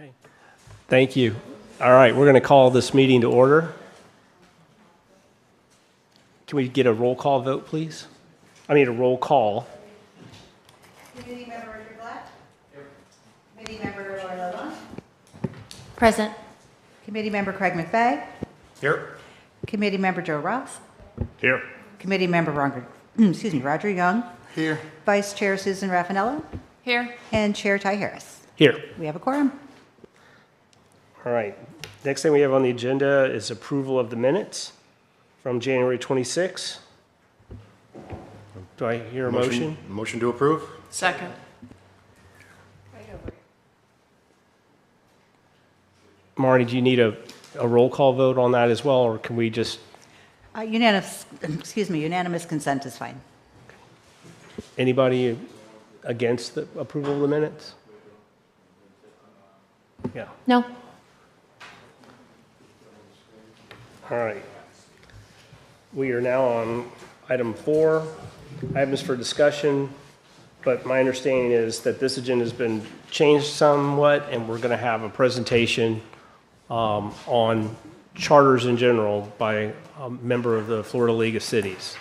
Okay. Thank you. All right, we're going to call this meeting to order. Can we get a roll call vote, please? I need a roll call. Committee Member Richard Black. Here. Committee Member Laura Lalonde. Present. Committee Member Craig McVeigh. Here. Committee Member Joe Ross. Here. Committee Member Roger Young. Here. Vice Chair Susan Raffanello. Here. And Chair Ty Harris. Here. We have a quorum. All right. Next thing we have on the agenda is approval of the minutes from January 26. Do I hear a motion? Motion to approve? Second. Marty, do you need a roll call vote on that as well, or can we just, Unanimous consent is fine. anybody against the approval of the minutes? Yeah. No. All right. We are now on item 4, items for discussion, but my understanding is that this agenda has been changed somewhat, and we're going to have a presentation on charters in general by a member of the Florida League of Cities.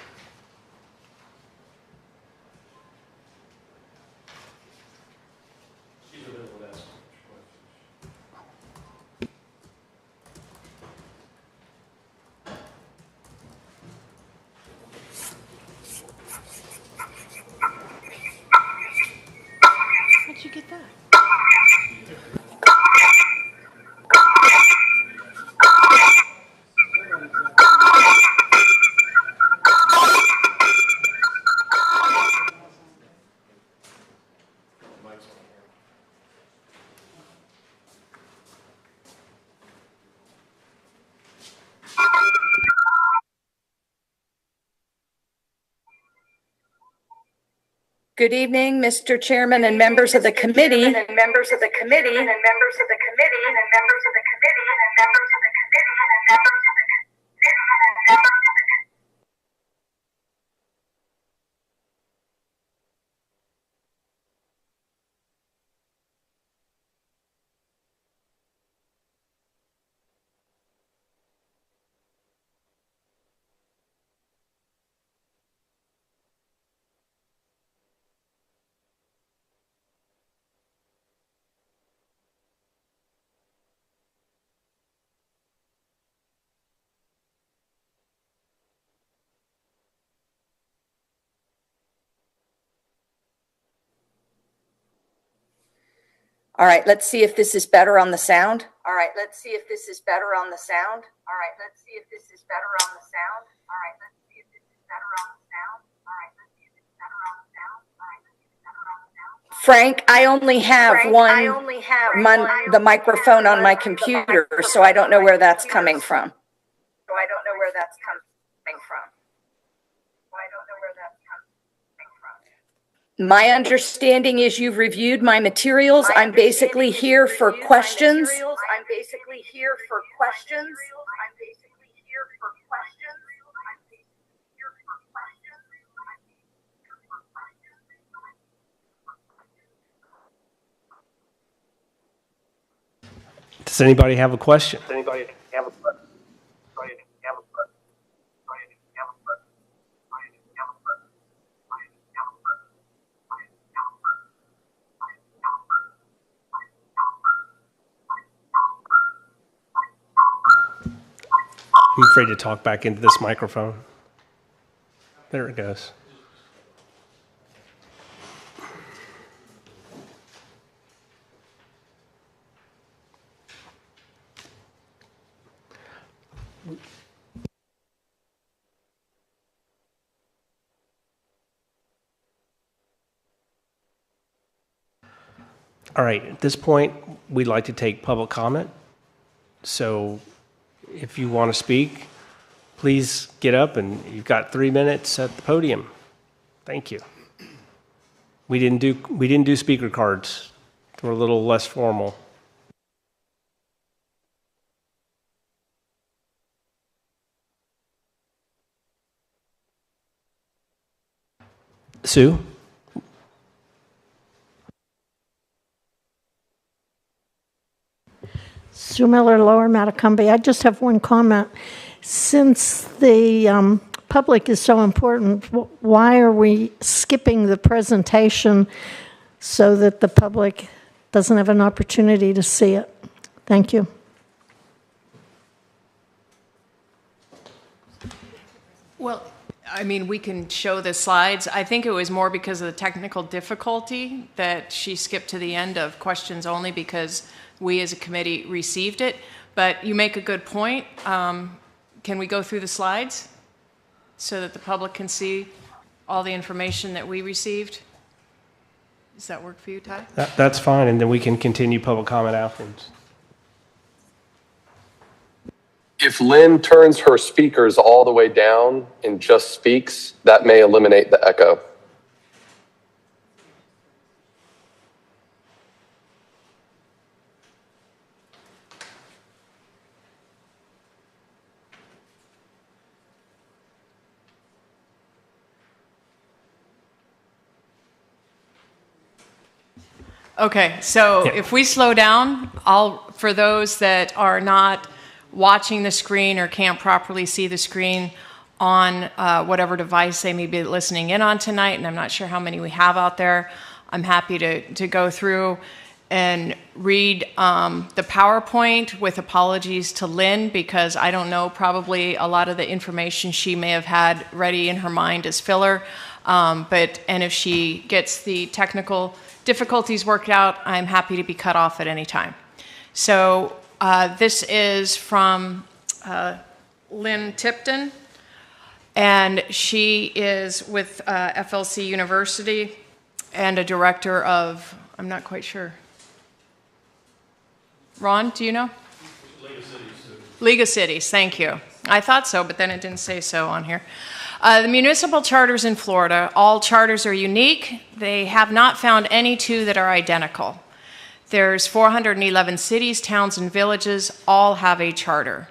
How'd you get that? Good evening, Mr. Chairman and members of the committee. All right, let's see if this is better on the sound. Frank, I only have the microphone on my computer, so I don't know where that's coming from. My understanding is you've reviewed my materials. I'm basically here for questions. Does anybody have a question? I'm afraid to talk back into this microphone. There it goes. All right, at this point, we'd like to take public comment. So if you want to speak, please get up, and you've got 3 minutes at the podium. Thank you. We didn't do speaker cards. We're a little less formal. Sue? Sue Miller, Lower Matacumbe. I just have one comment. Since the public is so important, why are we skipping the presentation so that the public doesn't have an opportunity to see it? Thank you. Well, I mean, we can show the slides. I think it was more because of the technical difficulty that she skipped to the end of questions only because we as a committee received it. But you make a good point. Can we go through the slides so that the public can see all the information that we received? Does that work for you, Ty? That's fine, and then we can continue public comment afterwards. If Lynn turns her speakers all the way down and just speaks, that may eliminate the echo. Okay, so if we slow down, for those that are not watching the screen or can't properly see the screen on whatever device they may be listening in on tonight, and I'm not sure how many we have out there, I'm happy to go through and read the PowerPoint with apologies to Lynn because I don't know, probably a lot of the information she may have had ready in her mind as filler, and if she gets the technical difficulties worked out, I'm happy to be cut off at any time. So this is from Lynn Tipton, and she is with FLC University and a director of, I'm not quite sure. Ron, do you know? League of Cities. League of Cities, thank you. I thought so, but then it didn't say so on here. The municipal charters in Florida, all charters are unique. They have not found any two that are identical. There's 411 cities, towns, and villages, all have a charter.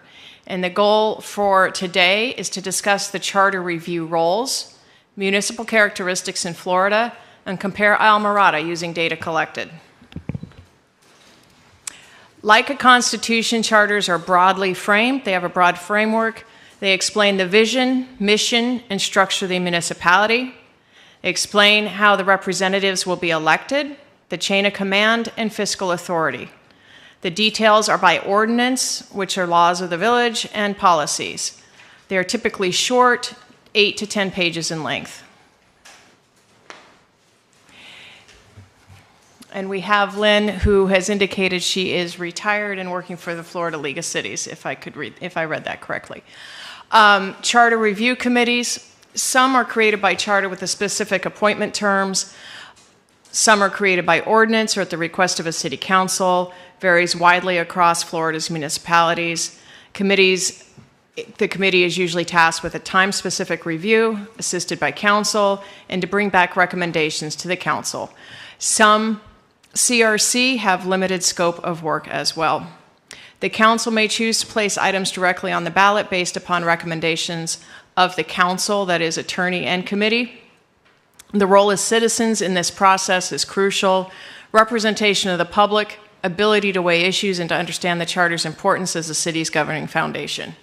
And the goal for today is to discuss the charter review roles, municipal characteristics in Florida, and compare Islamorada using data collected. Like a constitution, charters are broadly framed. They have a broad framework. They explain the vision, mission, and structure of the municipality. They explain how the representatives will be elected, the chain of command, and fiscal authority. The details are by ordinance, which are laws of the village, and policies. They are typically short, 8 to 10 pages in length. And we have Lynn, who has indicated she is retired and working for the Florida League of Cities, if I read that correctly. Charter review committees, some are created by charter with a specific appointment terms. Some are created by ordinance or at the request of a city council, varies widely across Florida's municipalities. The committee is usually tasked with a time-specific review, assisted by council, and to bring back recommendations to the council. Some CRC have limited scope of work as well. The council may choose to place items directly on the ballot based upon recommendations of the council, that is, attorney and committee. The role of citizens in this process is crucial. Representation of the public, ability to weigh issues, and to understand the charter's importance as the city's governing foundation.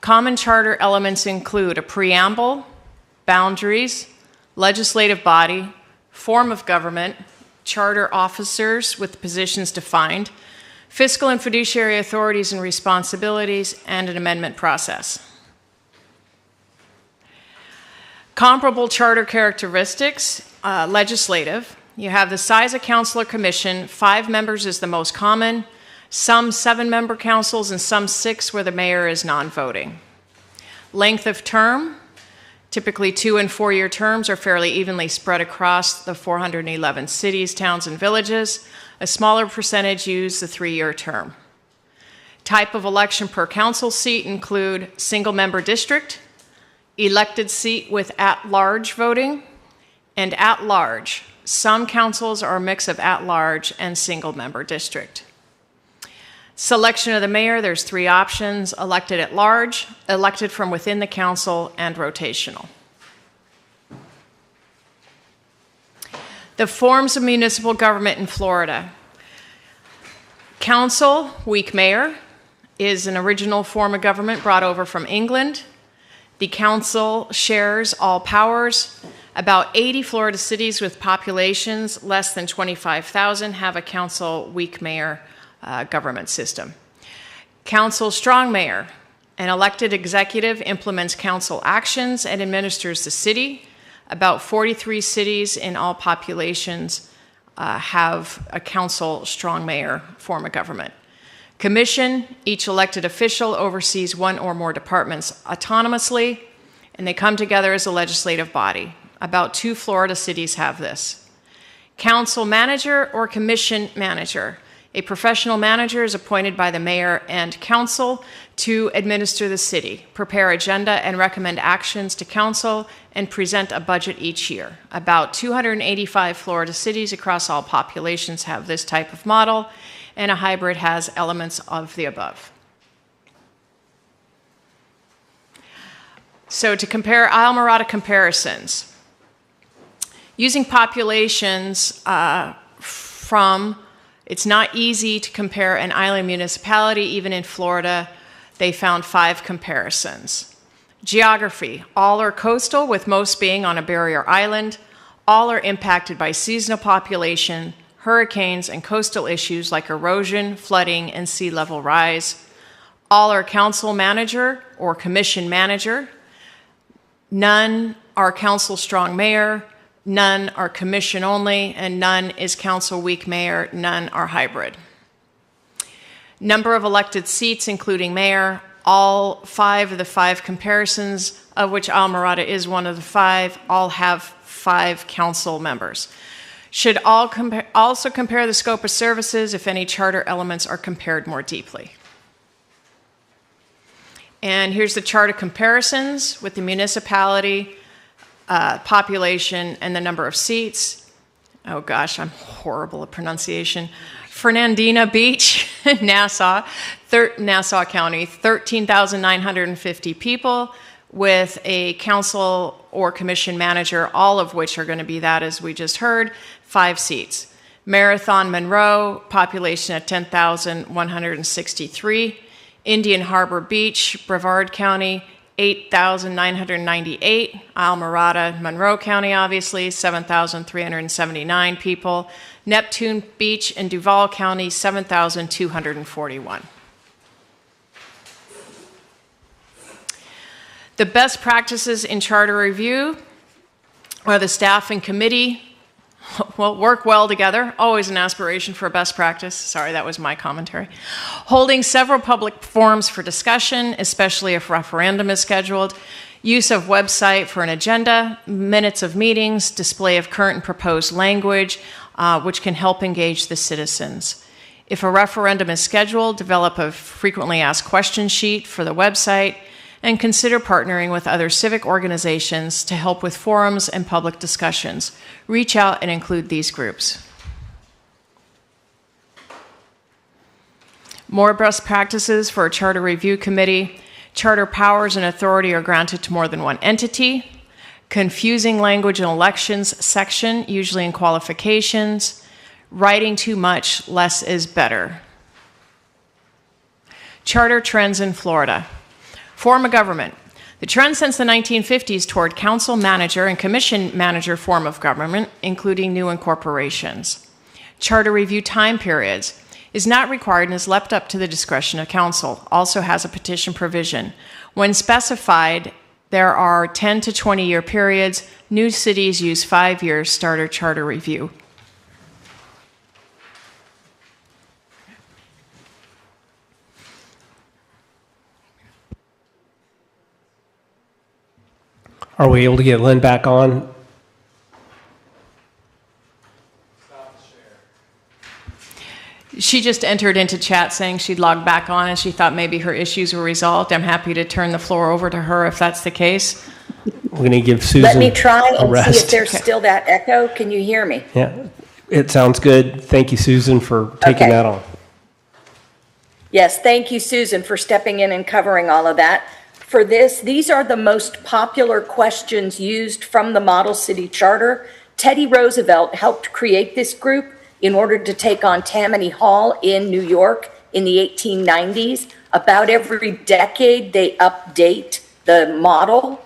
Common charter elements include a preamble, boundaries, legislative body, form of government, charter officers with positions defined, fiscal and fiduciary authorities and responsibilities, and an amendment process. Comparable charter characteristics, legislative. You have the size of council or commission. 5 members is the most common. Some 7-member councils and some 6 where the mayor is non-voting. Length of term. Typically 2- and 4-year terms are fairly evenly spread across the 411 cities, towns, and villages. A smaller percentage use the 3-year term. Type of election per council seat include single-member district, elected seat with at-large voting, and at-large. Some councils are a mix of at-large and single-member district. Selection of the mayor, there's 3 options: elected at large, elected from within the council, and rotational. The forms of municipal government in Florida. Council, weak mayor, is an original form of government brought over from England. The council shares all powers. About 80 Florida cities with populations less than 25,000 have a council, weak mayor government system. Council, strong mayor. An elected executive implements council actions and administers the city. About 43 cities in all populations have a council, strong mayor form of government. Commission, each elected official oversees one or more departments autonomously, and they come together as a legislative body. About 2 Florida cities have this. Council manager or commission manager. A professional manager is appointed by the mayor and council to administer the city, prepare agenda and recommend actions to council, and present a budget each year. About 285 Florida cities across all populations have this type of model, and a hybrid has elements of the above. So to compare Islamorada comparisons, using populations it's not easy to compare an island municipality. Even in Florida, they found 5 comparisons. Geography, all are coastal, with most being on a barrier island. All are impacted by seasonal population, hurricanes, and coastal issues like erosion, flooding, and sea level rise. All are council manager or commission manager. None are council strong mayor. None are commission only, and none is council weak mayor. None are hybrid. Number of elected seats, including mayor, all 5 of the 5 comparisons, of which Islamorada is one of the 5, all have 5 council members. Should also compare the scope of services if any charter elements are compared more deeply. And here's the chart of comparisons with the municipality, population, and the number of seats. Oh gosh, I'm horrible at pronunciation. Fernandina Beach, Nassau County, 13,950 people with a council or commission manager, all of which are going to be that, as we just heard, 5 seats. Marathon, Monroe, population at 10,163. Indian Harbor Beach, Brevard County, 8,998. Islamorada, Monroe County, obviously, 7,379 people. Neptune Beach in Duval County, 7,241. The best practices in charter review are the staff and committee work well together, always an aspiration for a best practice. Sorry, that was my commentary. Holding several public forums for discussion, especially if referendum is scheduled. Use of website for an agenda, minutes of meetings, display of current and proposed language, which can help engage the citizens. If a referendum is scheduled, develop a frequently asked question sheet for the website, and consider partnering with other civic organizations to help with forums and public discussions. Reach out and include these groups. More best practices for a charter review committee. Charter powers and authority are granted to more than one entity. Confusing language in elections section, usually in qualifications. Writing too much, less is better. Charter trends in Florida. Form of government. The trend since the 1950s toward council manager and commission manager form of government, including new incorporations. Charter review time periods is not required and is left up to the discretion of council. Also has a petition provision. When specified, there are 10 to 20-year periods. New cities use 5 years starter charter review. Are we able to get Lynn back on? She just entered into chat saying she'd logged back on and she thought maybe her issues were resolved. I'm happy to turn the floor over to her if that's the case. We're going to give Susan Let me try a and rest. see if there's still that echo. Can you hear me? Yeah, it sounds good. Thank you, Susan, for taking Okay. that on. Yes, thank you, Susan, for stepping in and covering all of that. For this, these are the most popular questions used from the Model City Charter Teddy Roosevelt helped create this group in order to take on Tammany Hall in New York in the 1890s. About every decade, they update the model.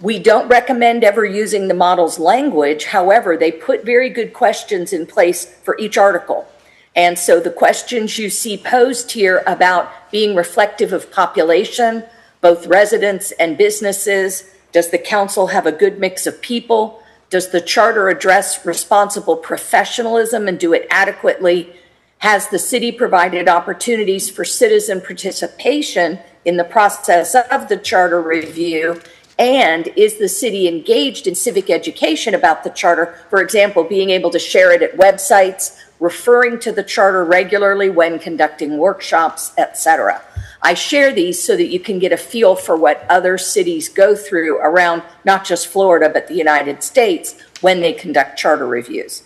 We don't recommend ever using the model's language. However, they put very good questions in place for each article. And so the questions you see posed here about being reflective of population, both residents and businesses, does the council have a good mix of people? Does the charter address responsible professionalism and do it adequately? Has the city provided opportunities for citizen participation in the process of the charter review? And is the city engaged in civic education about the charter? For example, being able to share it at websites, referring to the charter regularly when conducting workshops, etc. I share these so that you can get a feel for what other cities go through around not just Florida, but the United States when they conduct charter reviews.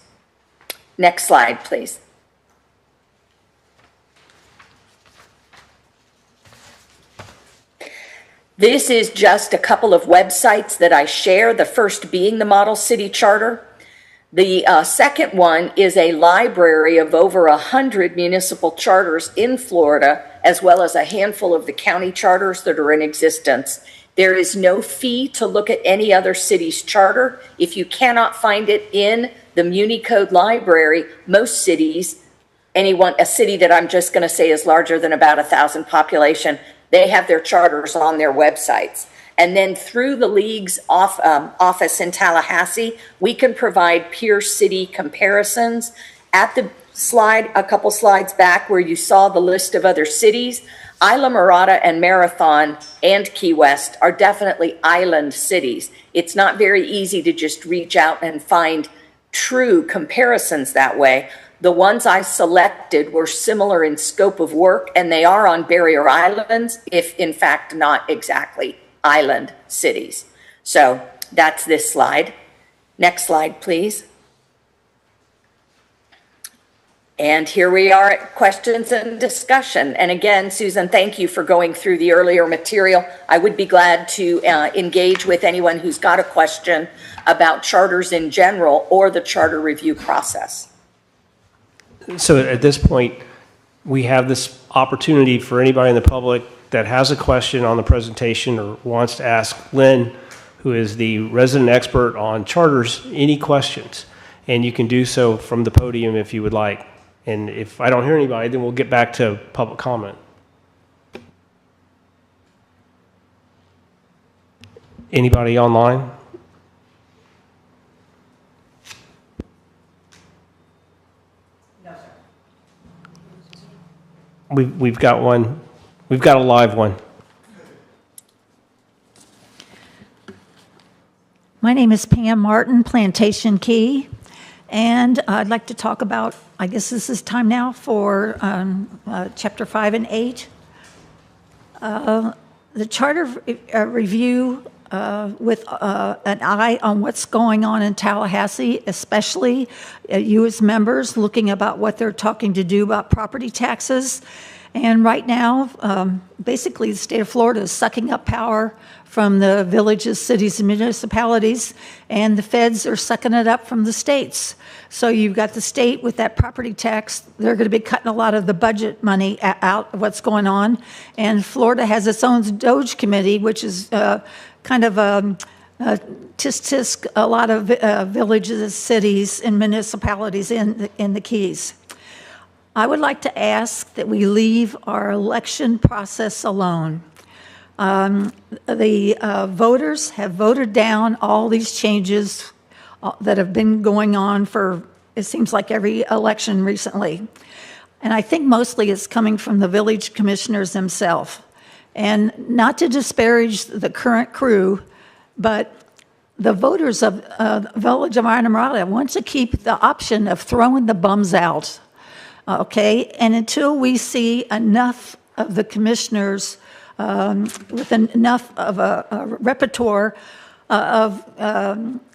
Next slide, please. This is just a couple of websites that I share, the first being the Model City Charter. The second one is a library of over 100 municipal charters in Florida, as well as a handful of the county charters that are in existence. There is no fee to look at any other city's charter. If you cannot find it in the MuniCode library, most cities, a city that I'm just going to say is larger than about 1,000 population, they have their charters on their websites. And then through the League's office in Tallahassee, we can provide peer city comparisons. At the slide, a couple slides back where you saw the list of other cities, Isla Mirada and Marathon and Key West are definitely island cities. It's not very easy to just reach out and find true comparisons that way. The ones I selected were similar in scope of work, and they are on barrier islands, if in fact not exactly island cities. So that's this slide. Next slide, please. And here we are at questions and discussion. And again, Susan, thank you for going through the earlier material. I would be glad to engage with anyone who's got a question about charters in general or the charter review process. So at this point, we have this opportunity for anybody in the public that has a question on the presentation or wants to ask Lynn, who is the resident expert on charters, any questions. And you can do so from the podium if you would like. And if I don't hear anybody, then we'll get back to public comment. Anybody online? No, sir. We've got one. We've got a live one. My name is Pam Martin, Plantation Key, and I'd like to talk about, I guess this is time now for Chapter 5 and 8. The charter review with an eye on what's going on in Tallahassee, especially you as members looking about what they're talking to do about property taxes. And right now, basically the state of Florida is sucking up power from the villages, cities, and municipalities, and the feds are sucking it up from the states. So you've got the state with that property tax. They're going to be cutting a lot of the budget money out of what's going on. And Florida has its own Doge committee, which is kind of tisk a lot of villages, cities, and municipalities in the Keys. I would like to ask that we leave our election process alone. The voters have voted down all these changes that have been going on for, it seems like, every election recently. And I think mostly it's coming from the village commissioners themselves. And not to disparage the current crew, but the voters of the village of Isla Mirada want to keep the option of throwing the bums out. Okay, and until we see enough of the commissioners with enough of a repertoire of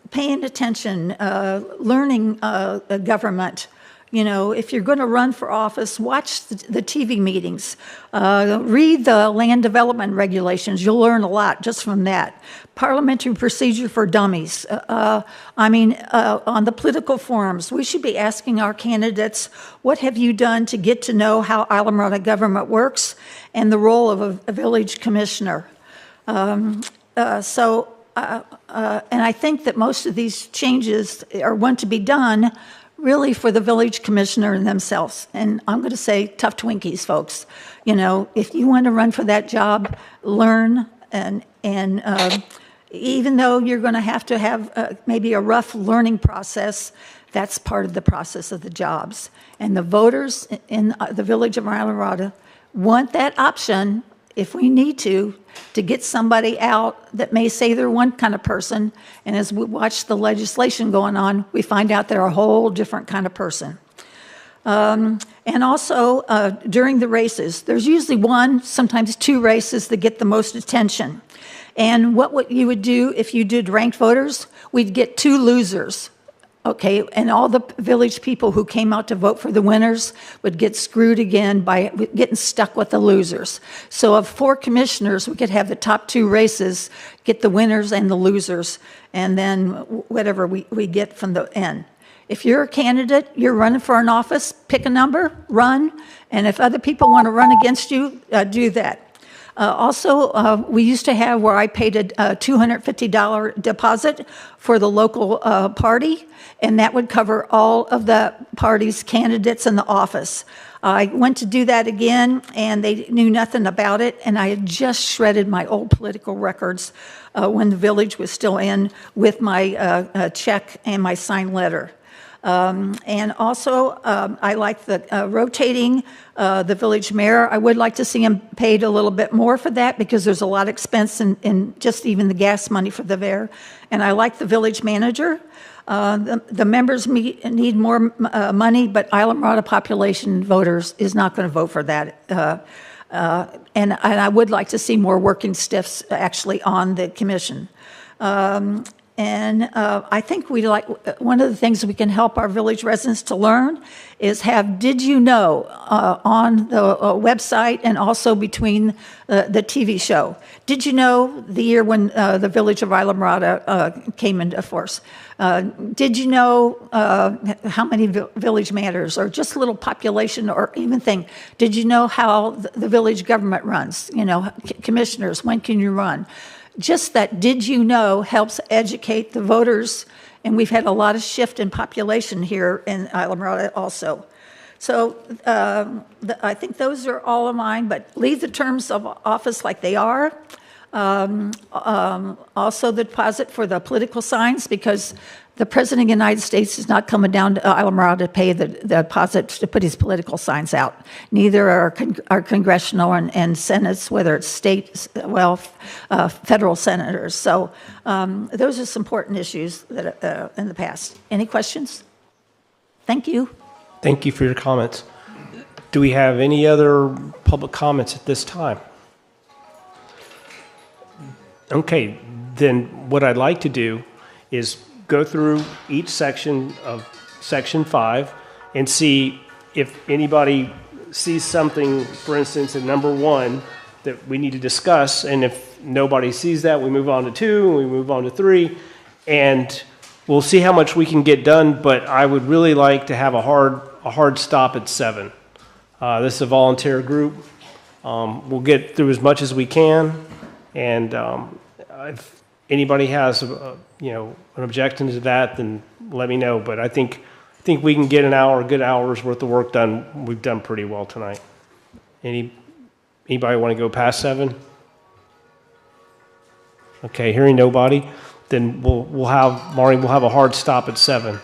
paying attention, learning government, You know, if you're going to run for office, watch the TV meetings. Read the land development regulations. You'll learn a lot just from that. Parliamentary procedure for dummies. On the political forums, we should be asking our candidates, what have you done to get to know how Islamorada government works and the role of a village commissioner? And I think that most of these changes are want to be done really for the village commissioner and themselves. And I'm going to say tough Twinkies, folks. You know, if you want to run for that job, learn and even though you're going to have maybe a rough learning process, that's part of the process of the jobs. And the voters in the village of Islamorada want that option, if we need to get somebody out that may say they're one kind of person, and as we watch the legislation going on, we find out they're a whole different kind of person. And also, during the races, there's usually one, sometimes two races that get the most attention. And what you would do if you did ranked voters, we'd get two losers. Okay, and all the village people who came out to vote for the winners would get screwed again by getting stuck with the losers. So of 4 commissioners, we could have the top 2 races, get the winners and the losers, and then whatever we get from the end. If you're a candidate, you're running for an office, pick a number, run, and if other people want to run against you, do that. We used to have where I paid a $250 deposit for the local party, and that would cover all of the party's candidates in the office. I went to do that again, and they knew nothing about it, and I had just shredded my old political records when the village was still in with my check and my signed letter. And also, I like the rotating the village mayor. I would like to see him paid a little bit more for that because there's a lot of expense in just even the gas money for the mayor. And I like the village manager. The members need more money, but Islamorada population voters is not going to vote for that. And I would like to see more working stiffs actually on the commission. I think one of the things we can help our village residents to learn is have did you know on the website and also between the TV show. Did you know the year when the village of Islamorada came into force? Did you know how many village matters or just a little population or even thing? Did you know how the village government runs? You know, commissioners, when can you run? Just that did you know helps educate the voters, and we've had a lot of shift in population here in Islamorada also. So I think those are all of mine, but leave the terms of office like they are. Also the deposit for the political signs, because the President of the United States is not coming down to Islamorada to pay the deposit to put his political signs out. Neither are our congressional and senates, whether it's state, federal senators. So those are some important issues that in the past. Any questions? Thank you. Thank you for your comments. Do we have any other public comments at this time? Okay, then what I'd like to do is go through each section of Section 5 and see if anybody sees something, for instance, in number 1 that we need to discuss, and if nobody sees that, we move on to 2, and we move on to 3, and we'll see how much we can get done, but I would really like to have a hard stop at 7. This is a volunteer group. We'll get through as much as we can, and if anybody has an objection to that, then let me know. But I think we can get a good hour's worth of work done. We've done pretty well tonight. Anybody want to go past 7? Okay, hearing nobody, then we'll have a hard stop at 7.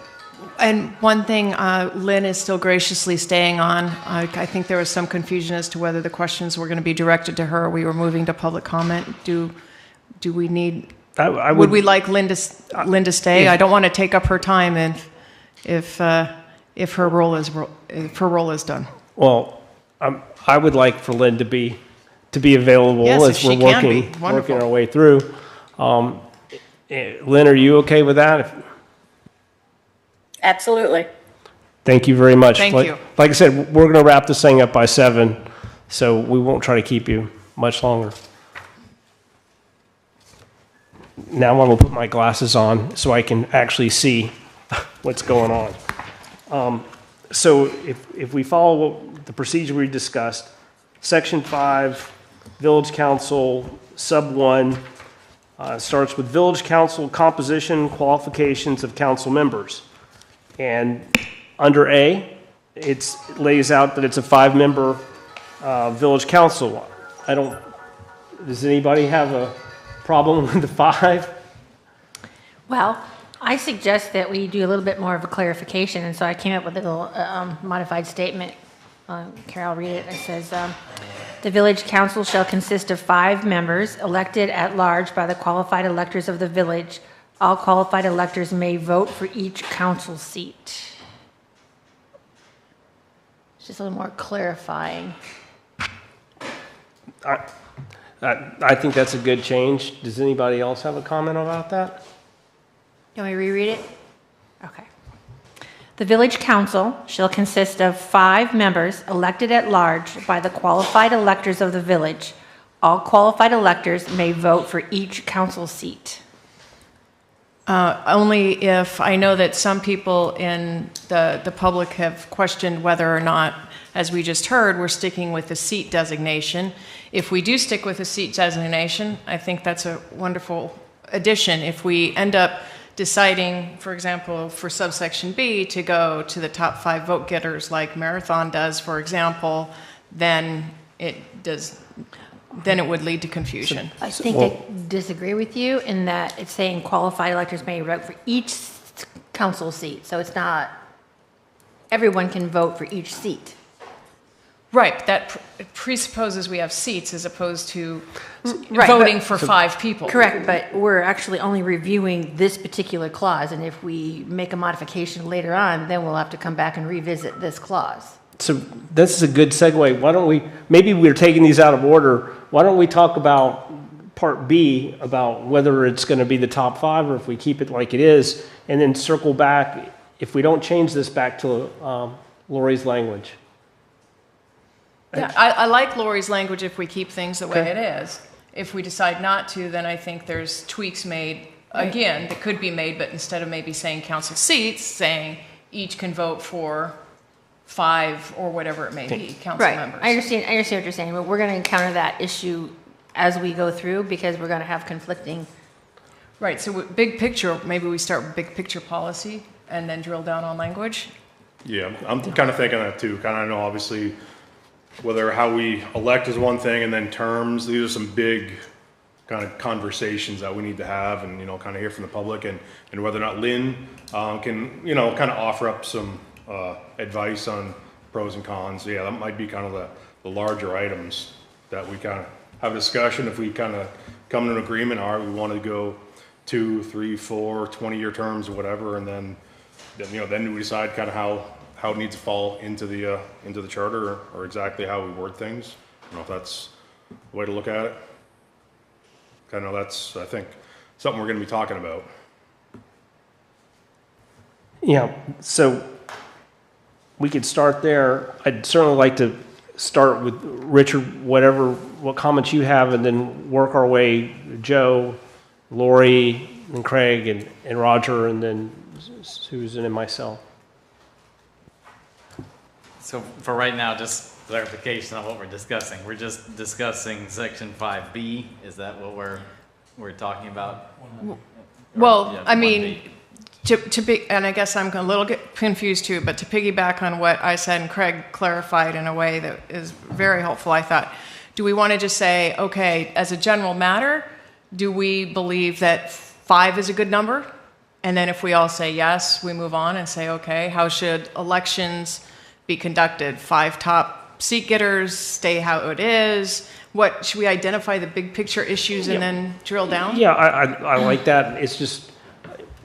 And one thing, Lynn is still graciously staying on. I think there was some confusion as to whether the questions were going to be directed to her. We were moving to public comment. Do we need? Would we like Lynn to stay? I don't want to take up her time, and if her role is done. Well, I would like for Lynn to be available as we're working our way through. Lynn, are you okay with that? Absolutely. Thank you very much. Thank Like- you. Like I said, we're going to wrap this thing up by 7, so we won't try to keep you much longer. Now I'm going to put my glasses on so I can actually see what's going on. So if we follow the procedure we discussed, Section 5, Village Council, Sub 1, starts with Village Council composition, qualifications of council members. And under A, it lays out that it's a 5-member village council. Does anybody have a problem with the 5? Well, I suggest that we do a little bit more of a clarification, and so I came up with a little modified statement. Carol, read it. It says, "The village council shall consist of 5 members elected at large by the qualified electors of the village. All qualified electors may vote for each council seat." It's just a little more clarifying. I think that's a good change. Does anybody else have a comment about that? Can we reread it? Okay. "The village council shall consist of 5 members elected at large by the qualified electors of the village. All qualified electors may vote for each council seat." Only if, I know that some people in the public have questioned whether or not, as we just heard, we're sticking with the seat designation. If we do stick with the seat designation, I think that's a wonderful addition. If we end up deciding, for example, for subsection B to go to the top 5 vote getters like Marathon does, for example, then it would lead to confusion. I think I disagree with you in that it's saying qualified electors may vote for each council seat. So it's not, everyone can vote for each seat. Right, that presupposes we have seats as opposed to Right, voting but- for 5 people. Correct, but we're actually only reviewing this particular clause. And if we make a modification later on, then we'll have to come back and revisit this clause. So this is a good segue. Why don't we, maybe we're taking these out of order. Why don't we talk about Part B, about whether it's going to be the top 5 or if we keep it like it is, and then circle back, if we don't change this, back to Lori's language. Yeah, I like Lori's language if we keep things the way Okay. it is. If we decide not to, then I think there's tweaks made, again, that could be made, but instead of maybe saying council seats, saying each can vote for 5 or whatever it may be, council Right, members. I understand what you're saying, but we're going to encounter that issue as we go through because we're going to have conflicting. Right, so big picture, maybe we start with big picture policy and then drill down on language. Yeah, I'm kind of thinking that too. Kind of know, obviously, whether how we elect is one thing, and then terms. These are some big kind of conversations that we need to have, and kind of hear from the public, and whether or not Lynn can kind of offer up some advice on pros and cons. Yeah, that might be kind of the larger items that we kind of have a discussion. If we kind of come to an agreement, all right, we want to go 2, 3, 4, 20-year terms or whatever, and then we decide kind of how it needs to fall into the charter or exactly how we word things. I don't know if that's the way to look at it. Kind of that's, I think, something we're going to be talking about. Yeah, so we could start there. I'd certainly like to start with Richard, what comments you have, and then work our way, Joe, Lori, and Craig, and Roger, and then Susan and myself. So for right now, just clarification on what we're discussing. We're just discussing section 5B. Is that what we're talking about? Well, Yeah, I mean, 1B. to be, and I guess I'm a little bit confused too, but to piggyback on what I said and Craig clarified in a way that is very helpful, I thought, do we want to just say, okay, as a general matter, do we believe that 5 is a good number? And then if we all say yes, we move on and say, okay, how should elections be conducted? 5 top seat getters, stay how it is? What, should we identify the big picture issues and then drill down? Yeah, I like that. It's just,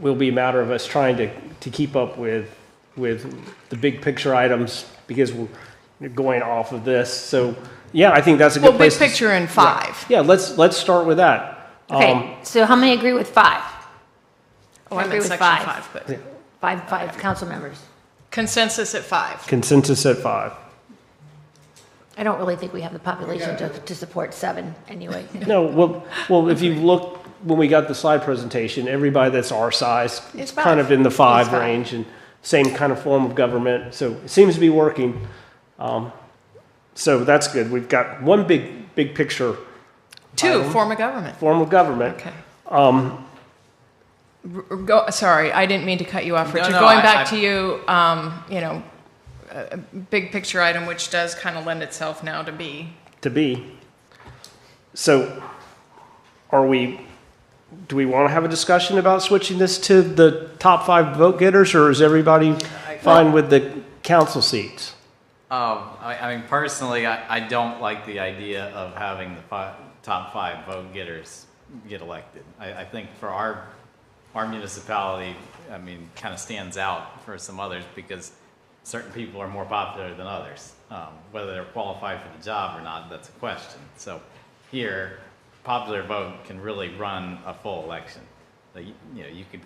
will be a matter of us trying to keep up with the big picture items because we're going off of this. So, yeah, I think that's a good Well, place. big picture in 5. Yeah, let's start with that. Okay, so how many agree with 5? Oh, I agree meant with section 5. 5, but. 5 council members. Consensus at 5. Consensus at 5. I don't really think we have the population to support 7 anyway. No, well, if you look, when we got the slide presentation, everybody that's our size, It's kind of 5. in the 5 It's 5. range, and same kind of form of government, so it seems to be working. So that's good. We've got one big picture 2, form of government. form of government. Okay. Sorry, I didn't mean to cut you off, Richard. no, Going I- back I- to you, a big picture item, which does kind of lend itself now to B. To be. So do we want to have a discussion about switching this to the top 5 vote getters, or is everybody fine with the council seats? I mean, personally, I don't like the idea of having the top 5 vote getters get elected. I think for our municipality, I mean, kind of stands out for some others because certain people are more popular than others. Whether they're qualified for the job or not, that's a question. So here, popular vote can really run a full election. Like, you could,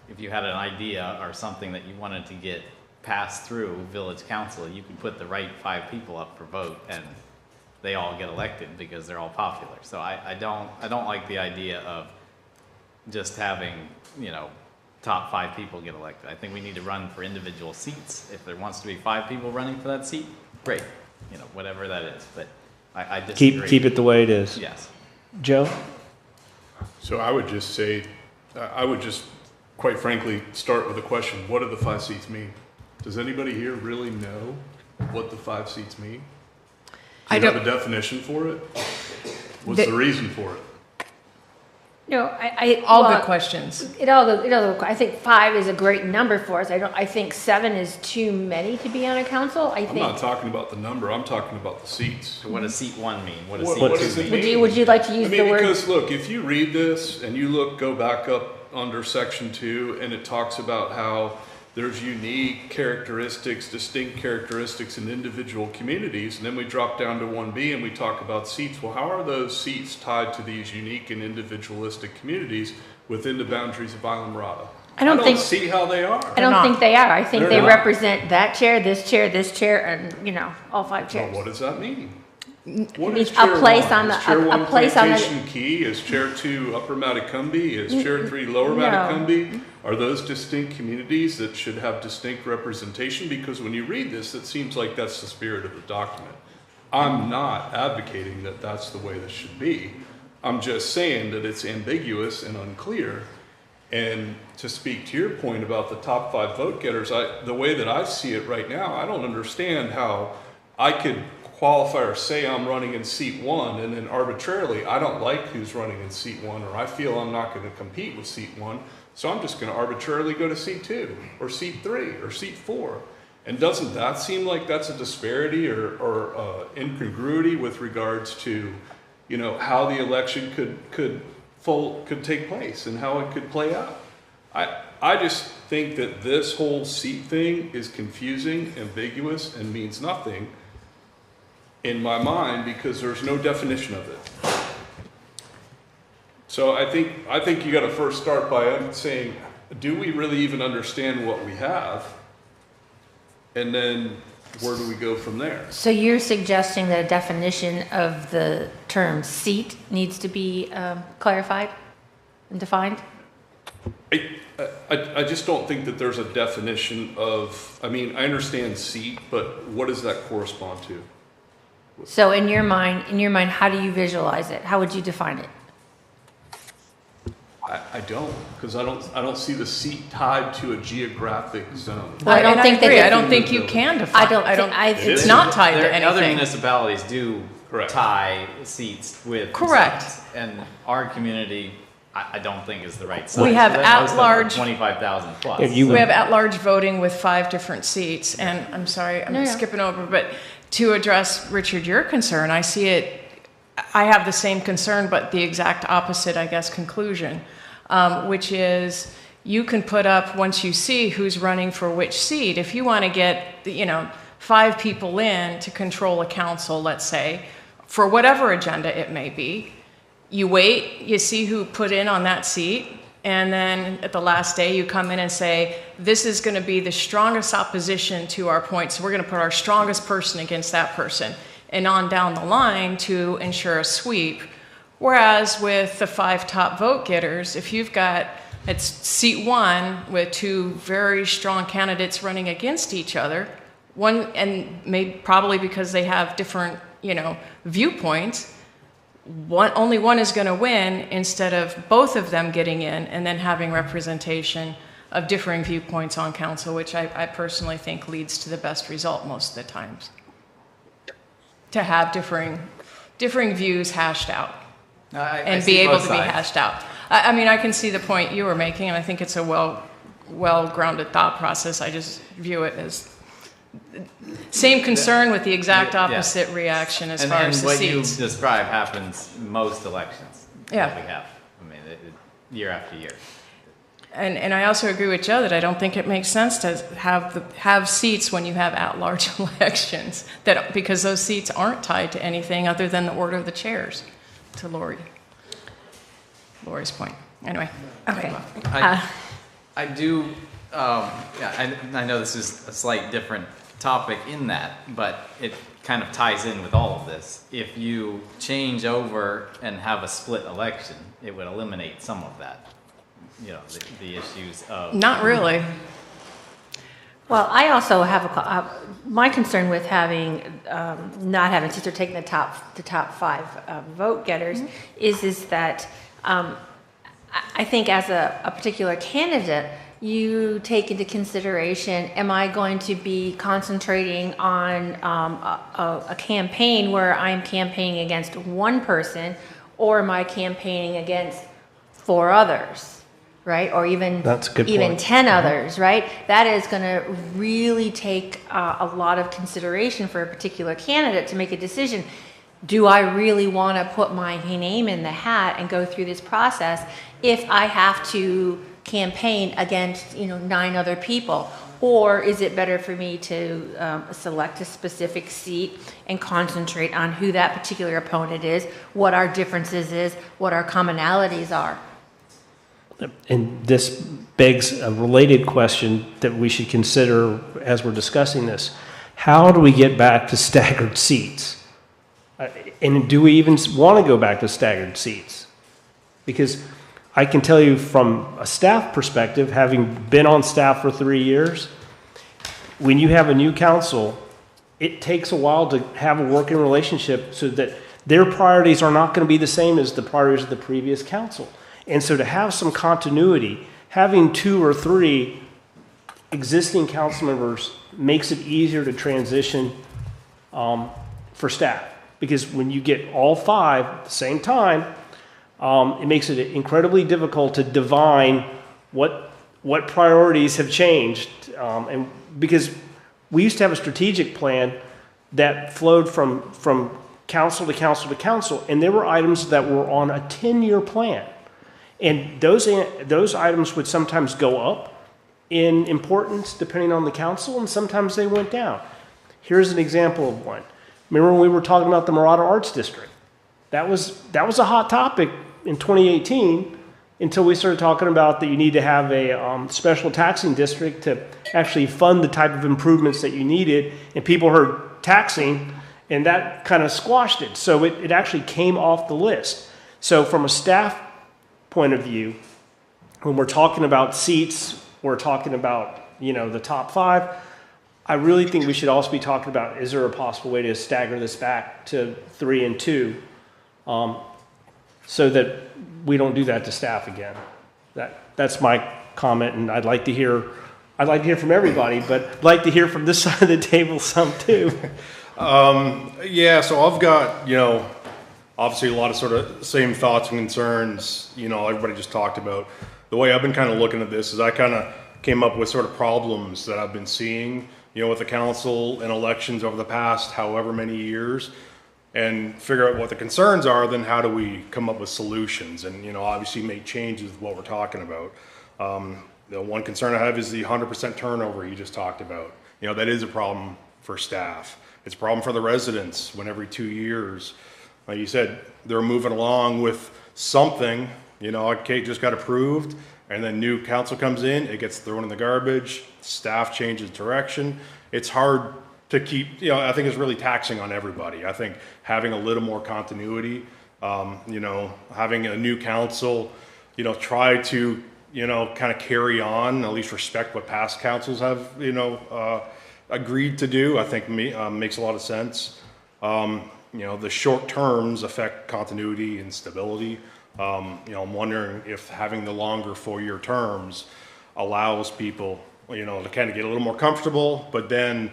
if you had an idea or something that you wanted to get passed through village council, you could put the right 5 people up for vote and they all get elected because they're all popular. So I don't like the idea of just having, top 5 people get elected. I think we need to run for individual seats. If there wants to be 5 people running for that seat, great, whatever that is. But I disagree. Keep it the way it is. Yes. Joe? So I would just say, I would just, quite frankly, start with a question. What do the 5 seats mean? Does anybody here really know what the 5 seats mean? Do you have a definition for it? What's the reason for it? No, All well, good questions. I think 5 is a great number for us. I think 7 is too many to be on a council. I'm not talking about the number, I'm talking about the seats. So what does seat 1 mean? What does What seat 2 does it mean? mean? Would you like to use I mean, the word? because look, if you read this and you go back up under section 2 and it talks about how there's unique characteristics, distinct characteristics in individual communities, and then we drop down to 1B and we talk about seats. Well, how are those seats tied to these unique and individualistic communities within the boundaries of Islamorada? I don't see how they are. I don't not. think they are. I think They're they not. represent that chair, this chair, and, all 5 Well, chairs. what does that mean? What means is a chair place 1? on Is the- chair a 1 place on the- Plantation Key? Is chair 2 Upper Matacumbi? Is chair 3 Lower Matacumbi? Are those distinct communities that should have distinct representation? Because when you read this, it seems like that's the spirit of the document. I'm not advocating that that's the way this should be. I'm just saying that it's ambiguous and unclear. And to speak to your point about the top 5 vote getters, the way that I see it right now, I don't understand how I could qualify or say I'm running in seat 1 and then arbitrarily I don't like who's running in seat 1, or I feel I'm not going to compete with seat 1, so I'm just going to arbitrarily go to seat 2 or seat 3 or seat 4. And doesn't that seem like that's a disparity or incongruity with regards to how the election could take place and how it could play out? I just think that this whole seat thing is confusing, ambiguous, and means nothing in my mind because there's no definition of it. So I think you got to first start by saying, do we really even understand what we have? And then where do we go from there? So you're suggesting that a definition of the term seat needs to be clarified and defined? I just don't think that there's a definition of, I mean, I understand seat, but what does that correspond to? So in your mind, how do you visualize it? How would you define it? I don't, because I don't see the seat tied to a geographic zone. Well, I don't And think that agree. it- I don't think you can define. It's not tied to Other anything. municipalities do Correct. tie seats with. Correct. sites, and our community, I don't think is the right size. We have Most of them are at-large- 25,000 plus. Yeah, you- We have at-large voting with 5 different seats, and I'm sorry, I'm No. skipping over, but to address, Richard, your concern, I have the same concern, but the exact opposite, I guess, conclusion, which is you can put up, once you see who's running for which seat, if you want to get, 5 people in to control a council, let's say, for whatever agenda it may be, you wait, you see who put in on that seat, and then at the last day you come in and say, this is going to be the strongest opposition to our point, so we're going to put our strongest person against that person, and on down the line to ensure a sweep. Whereas with the 5 top vote getters, if you've got, it's seat 1 with 2 very strong candidates running against each other, one, and probably because they have different, viewpoints, only one is going to win instead of both of them getting in and then having representation of differing viewpoints on council, which I personally think leads to the best result most of the times. To have differing views hashed out and be able to be hashed out. I mean, I can see the point you were making, and I think it's a well-grounded thought process. I just view it as same concern with the exact opposite reaction as far as the seats. And what you describe happens most elections that we have. I mean, year after year. And I also agree with Joe that I don't think it makes sense to have seats when you have at-large elections, because those seats aren't tied to anything other than the order of the chairs, to Lori's point. Anyway. Okay. I do, I know this is a slight different topic in that, but it kind of ties in with all of this. If you change over and have a split election, it would eliminate some of that, the issues of... Not really. Well, I also have my concern with having not having seats or taking the top 5 vote getters is that I think as a particular candidate, you take into consideration, am I going to be concentrating on a campaign where I'm campaigning against one person, or am I campaigning against 4 others, right? Or even, That's a good even point. 10 others, right? That is going to really take a lot of consideration for a particular candidate to make a decision. Do I really want to put my name in the hat and go through this process if I have to campaign against 9 other people? Or is it better for me to select a specific seat and concentrate on who that particular opponent is, what our differences is, what our commonalities are? And this begs a related question that we should consider as we're discussing this. How do we get back to staggered seats? And do we even want to go back to staggered seats? Because I can tell you from a staff perspective, having been on staff for 3 years, when you have a new council, it takes a while to have a working relationship so that their priorities are not going to be the same as the priorities of the previous council. And so to have some continuity, having 2 or 3 existing council members makes it easier to transition for staff. Because when you get all 5 at the same time, it makes it incredibly difficult to divine what priorities have changed. And because we used to have a strategic plan that flowed from council to council to council, and there were items that were on a 10-year plan. And those items would sometimes go up in importance depending on the council, and sometimes they went down. Here's an example of one. Remember when we were talking about the Marauder Arts District? That was a hot topic in 2018 until we started talking about that you need to have a special taxing district to actually fund the type of improvements that you needed, and people heard taxing, and that kind of squashed it. So it actually came off the list. So from a staff point of view, when we're talking about seats, we're talking about the top 5. I really think we should also be talking about, is there a possible way to stagger this back to 3 and 2, so that we don't do that to staff again. That's my comment, and I'd like to hear from everybody, but I'd like to hear from this side of the table some too. Yeah, so I've got, obviously a lot of sort of same thoughts and concerns, everybody just talked about. The way I've been kind of looking at this is I kind of came up with sort of problems that I've been seeing, with the council and elections over the past however many years, and figure out what the concerns are, then how do we come up with solutions and, obviously make changes with what we're talking about. The one concern I have is the 100% turnover you just talked about. That is a problem for staff. It's a problem for the residents when every 2 years, like you said, they're moving along with something You know, Kate just got approved, and then new council comes in, it gets thrown in the garbage, staff changes direction. It's hard to keep, you know, I think it's really taxing on everybody. I think having a little more continuity, you know, having a new council, you know, try to, you know, kind of carry on, at least respect what past councils have, you know, agreed to do, I think makes a lot of sense. You know, the short terms affect continuity and stability. You know, I'm wondering if having the longer 4-year terms allows people, you know, to kind of get a little more comfortable, but then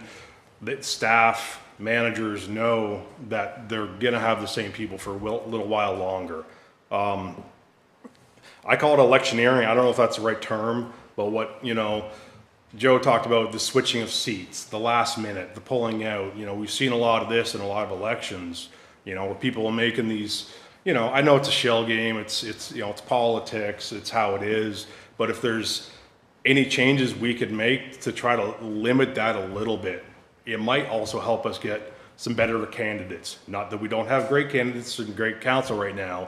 the staff, managers know that they're gonna have the same people for a little while longer. I call it electioneering. I don't know if that's the right term, but what, you know, Joe talked about the switching of seats, the last minute, the pulling out. You know, we've seen a lot of this in a lot of elections, you know, where people are making these, you know, I know it's a shell game, it's you know, it's politics, it's how it is, but if there's any changes we could make to try to limit that a little bit, it might also help us get some better candidates. Not that we don't have great candidates and great council right now,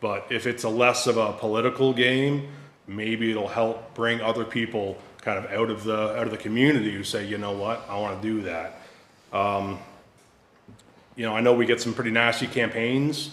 but if it's a less of a political game, maybe it'll help bring other people kind of out of the community who say, you know what, I want to do that. You know, I know we get some pretty nasty campaigns,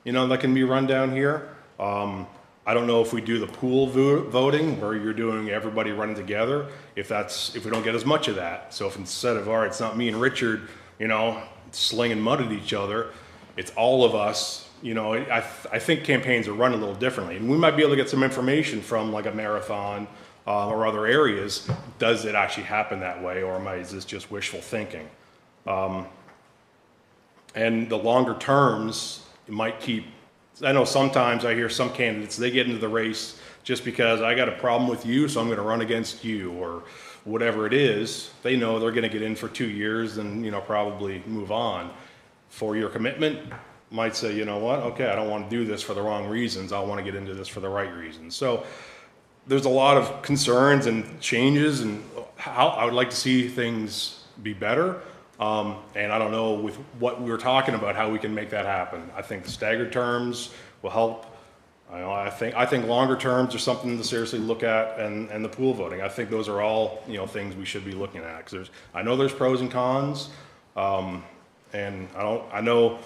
you know, that can be run down here. I don't know if we do the pool voting where you're doing everybody running together, if we don't get as much of that. So if instead of, all right, it's not me and Richard, you know, slinging mud at each other, it's all of us. You know, I think campaigns are run a little differently, and we might be able to get some information from like a marathon or other areas. Does it actually happen that way, or is this just wishful thinking? And the longer terms, it might keep, I know sometimes I hear some candidates, they get into the race just because I got a problem with you, so I'm gonna run against you, or whatever it is. They know they're gonna get in for 2 years and, you know, probably move on. 4-year commitment, might say, you know what, okay, I don't want to do this for the wrong reasons. I want to get into this for the right reasons. So there's a lot of concerns and changes, and how I would like to see things be better. And I don't know with what we were talking about, how we can make that happen. I think the staggered terms will help. I think longer terms are something to seriously look at, and the pool voting. I think those are all, you know, things we should be looking at, because I know there's pros and cons, and I know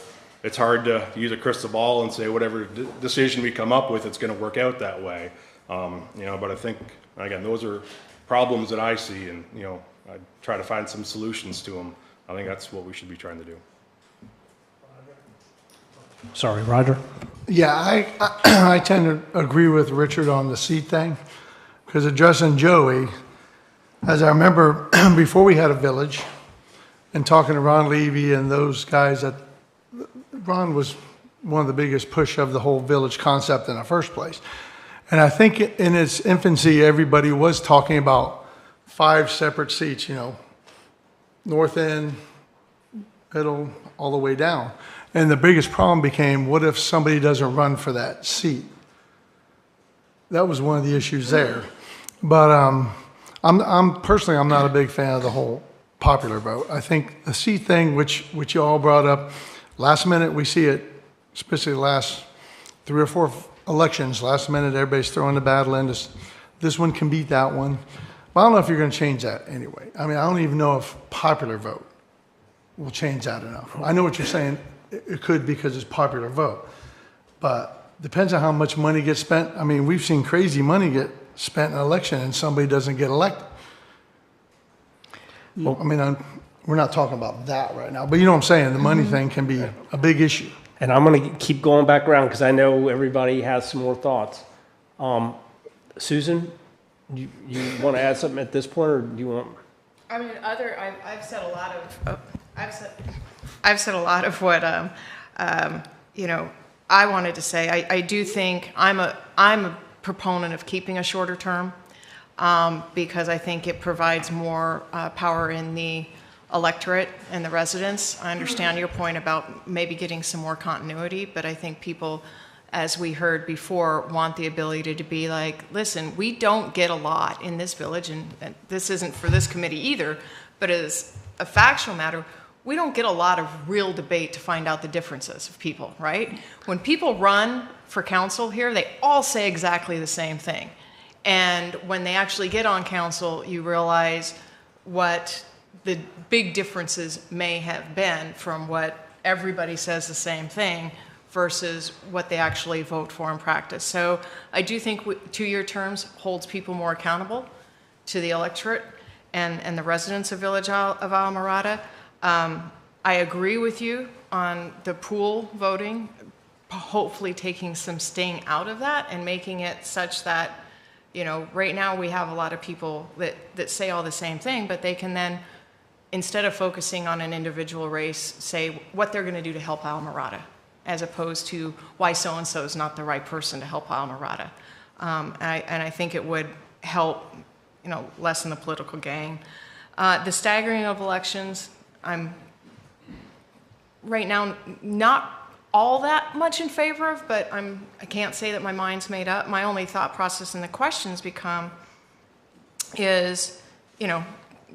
it's hard to use a crystal ball and say whatever decision we come up with, it's going to work out that way. You know, but I think, again, those are problems that I see, and, you know, I try to find some solutions to them. I think that's what we should be trying to do. Sorry, Roger? Yeah, I tend to agree with Richard on the seat thing, because addressing Joey, as I remember before we had a village, and talking to Ron Levy and those guys, that Ron was one of the biggest push of the whole village concept in the first place. And I think in its infancy, everybody was talking about 5 separate seats, you know, north end, middle, all the way down. And the biggest problem became, what if somebody doesn't run for that seat? That was one of the issues there. But I'm personally, I'm not a big fan of the whole popular vote. I think the seat thing, which you all brought up, last minute we see it, especially the last 3 or 4 elections. Last minute, everybody's throwing the battle in. This one can beat that one. But I don't know if you're going to change that anyway. I mean, I don't even know if popular vote will change that enough. I know what you're saying. It could, because it's popular vote. But depends on how much money gets spent. I mean, we've seen crazy money get spent in an election and somebody doesn't get elected. Well, I mean, we're not talking about that right now, but you know what I'm saying? The money thing can be a big issue. And I'm going to keep going back around because I know everybody has some more thoughts. Susan, you want to add something at this point, or do you want? I mean, I've said a lot of, I've said a lot of what, you know, I wanted to say. I do think I'm a proponent of keeping a shorter term, because I think it provides more power in the electorate and the residents. I understand your point about maybe getting some more continuity, but I think people, as we heard before, want the ability to be like, listen, we don't get a lot in this village, and this isn't for this committee either, but as a factual matter, we don't get a lot of real debate to find out the differences of people, right? When people run for council here, they all say exactly the same thing. And when they actually get on council, you realize what the big differences may have been from what everybody says the same thing versus what they actually vote for in practice. So I do think 2-year terms holds people more accountable to the electorate and the residents of Village of Alamorada. I agree with you on the pool voting, hopefully taking some sting out of that and making it such that, you know, right now we have a lot of people that say all the same thing, but they can then, instead of focusing on an individual race, say what they're going to do to help Alamorada, as opposed to why so-and-so is not the right person to help Alamorada. And I think it would help, you know, lessen the political game. The staggering of elections, I'm right now not all that much in favor of, but I can't say that my mind's made up. My only thought process in the questions is, you know,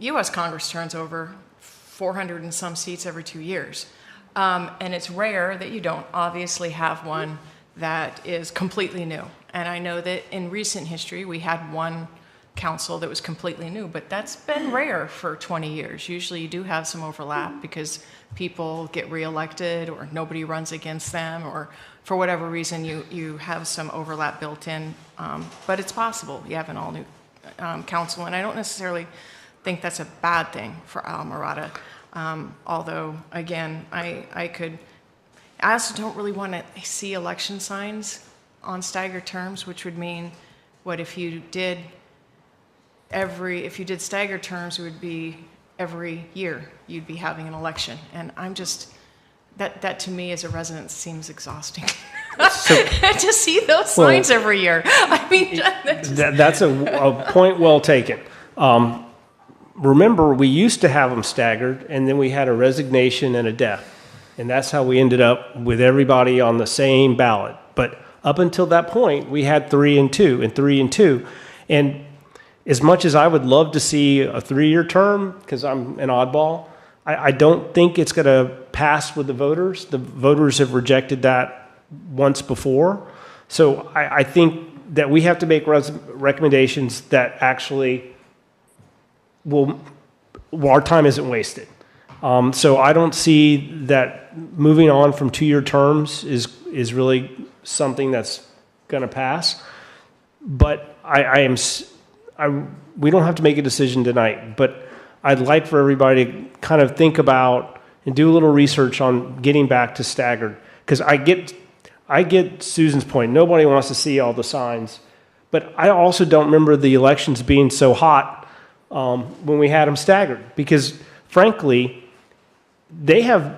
U.S. Congress turns over 400 and some seats every 2 years. And it's rare that you don't obviously have one that is completely new. And I know that in recent history, we had one council that was completely new, but that's been rare for 20 years. Usually you do have some overlap because people get reelected or nobody runs against them, or for whatever reason you have some overlap built in. But it's possible you have an all-new council, and I don't necessarily think that's a bad thing for Alamorada. Although, again, I also don't really want to see election signs on staggered terms, which would mean, what if you did staggered terms, it would be every year you'd be having an election. And I'm just, that to me as a resident seems exhausting. To see those signs every year. I mean, That's a point well taken. Remember, we used to have them staggered, and then we had a resignation and a death. And that's how we ended up with everybody on the same ballot. But up until that point, we had 3 and 2 and 3 and 2. And as much as I would love to see a 3-year term, because I'm an oddball, I don't think it's going to pass with the voters. The voters have rejected that once before. So I think that we have to make recommendations that actually our time isn't wasted. So I don't see that moving on from 2-year terms is really something that's going to pass. But we don't have to make a decision tonight, but I'd like for everybody to kind of think about and do a little research on getting back to staggered. Because I get Susan's point. Nobody wants to see all the signs. But I also don't remember the elections being so hot when we had them staggered. Because frankly, a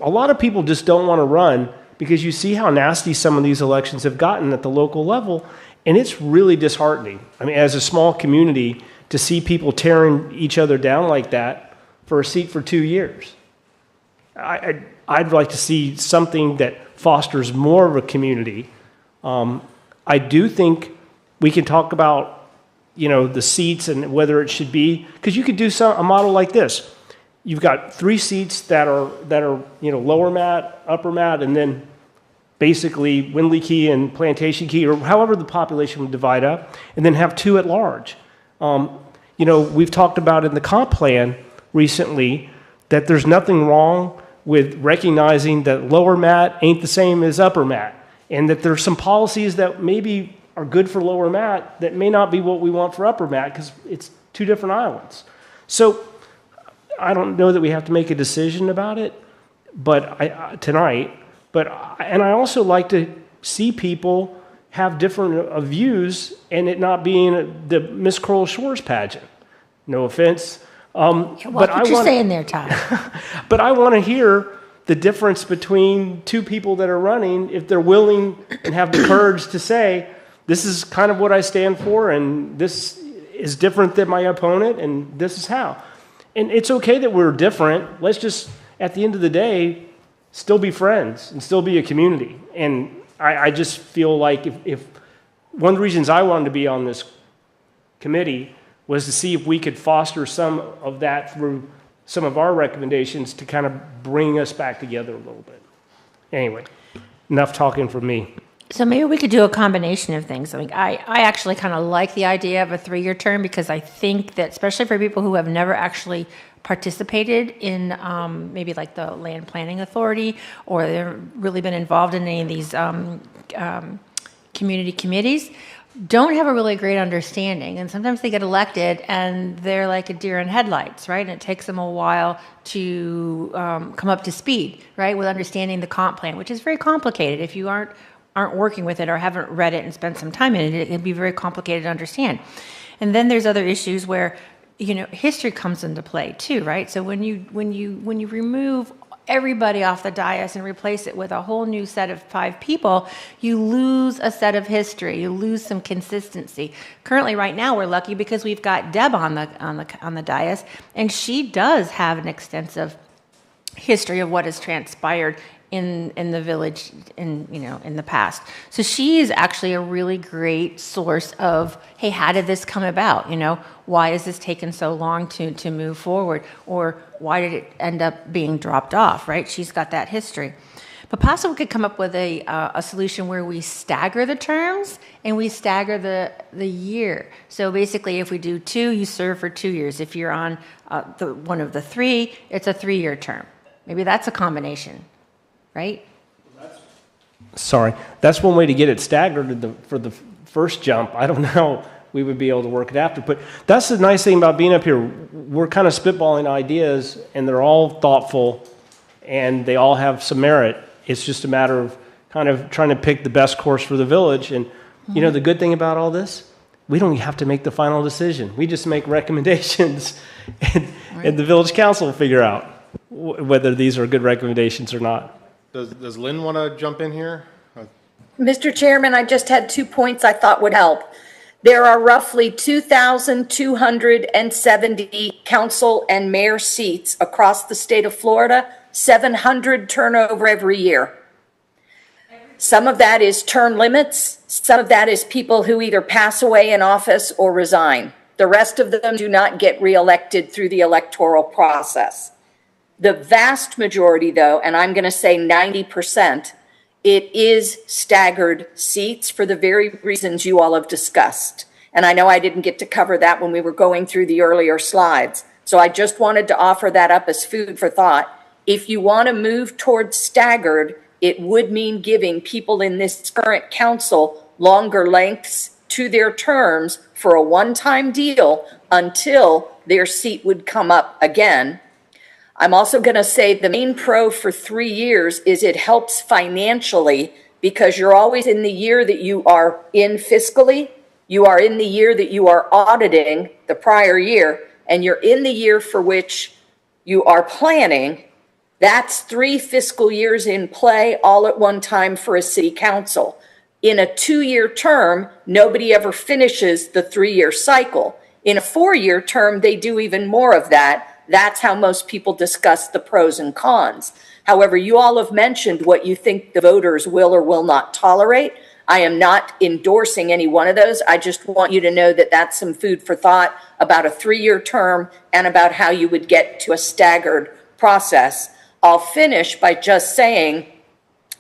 lot of people just don't want to run because you see how nasty some of these elections have gotten at the local level. And it's really disheartening. I mean, as a small community, to see people tearing each other down like that for a seat for 2 years. I'd like to see something that fosters more of a community. I do think we can talk about, you know, the seats and whether it should be, because you could do a model like this. You've got 3 seats that are you know, lower mat, upper mat, and then basically Windley Key and Plantation Key, or however the population would divide up, and then have 2 at large. You know, we've talked about in the comp plan recently that there's nothing wrong with recognizing that lower mat ain't the same as upper mat, and that there's some policies that maybe are good for lower mat that may not be what we want for upper mat because it's 2 different islands. So I don't know that we have to make a decision about it, but tonight. And I also like to see people have different views and it not being the Miss Coral Shores pageant. No offense. Watch what you're saying there, Todd. But I want to hear the difference between 2 people that are running if they're willing and have the courage to say, this is kind of what I stand for and this is different than my opponent and this is how. And it's okay that we're different. Let's just, at the end of the day, still be friends and still be a community. And I just feel like if one of the reasons I wanted to be on this committee was to see if we could foster some of that through some of our recommendations to kind of bring us back together a little bit. Anyway, enough talking from me. So maybe we could do a combination of things. I mean, I actually kind of like the idea of a 3-year term because I think that, especially for people who have never actually participated in maybe like the Land Planning Authority, or they've really been involved in any of these community committees, don't have a really great understanding. And sometimes they get elected and they're like a deer in headlights, right? And it takes them a while to come up to speed, right, with understanding the comp plan, which is very complicated. If you aren't working with it or haven't read it and spent some time in it, it can be very complicated to understand. And then there's other issues where, you know, history comes into play too, right? So when you remove everybody off the dais and replace it with a whole new set of 5 people, you lose a set of history. You lose some consistency. Currently, right now, we're lucky because we've got Deb on the dais, and she does have an extensive history of what has transpired in the village in the past. So she is actually a really great source of, hey, how did this come about? You know, why has this taken so long to move forward? Or why did it end up being dropped off, right? She's got that history. But possibly we could come up with a solution where we stagger the terms and we stagger the year. So basically, if we do 2, you serve for 2 years. If you're on one of the 3, it's a 3-year term. Maybe that's a combination. Right? Sorry, that's one way to get it staggered for the first jump. I don't know how we would be able to work it after, but that's the nice thing about being up here. We're kind of spitballing ideas, and they're all thoughtful, and they all have some merit. It's just a matter of kind of trying to pick the best course for the village. And you know, the good thing about all this, we don't have to make the final decision. We just make recommendations, and the village council will figure out whether these are good recommendations or not. Does Lynn want to jump in here? Mr. Chairman, I just had 2 points I thought would help. There are roughly 2,270 council and mayor seats across the state of Florida, 700 turnover every year. Some of that is term limits. Some of that is people who either pass away in office or resign. The rest of them do not get reelected through the electoral process. The vast majority, though, and I'm going to say 90%, it is staggered seats for the very reasons you all have discussed. And I know I didn't get to cover that when we were going through the earlier slides. So I just wanted to offer that up as food for thought. If you want to move towards staggered, it would mean giving people in this current council longer lengths to their terms for a one-time deal until their seat would come up again. I'm also going to say the main pro for 3 years is it helps financially because you're always in the year that you are in fiscally, you are in the year that you are auditing the prior year, and you're in the year for which you are planning. That's 3 fiscal years in play all at one time for a city council. In a 2-year term, nobody ever finishes the 3-year cycle. In a 4-year term, they do even more of that. That's how most people discuss the pros and cons. However, you all have mentioned what you think the voters will or will not tolerate. I am not endorsing any one of those. I just want you to know that that's some food for thought about a 3-year term and about how you would get to a staggered process. I'll finish by just saying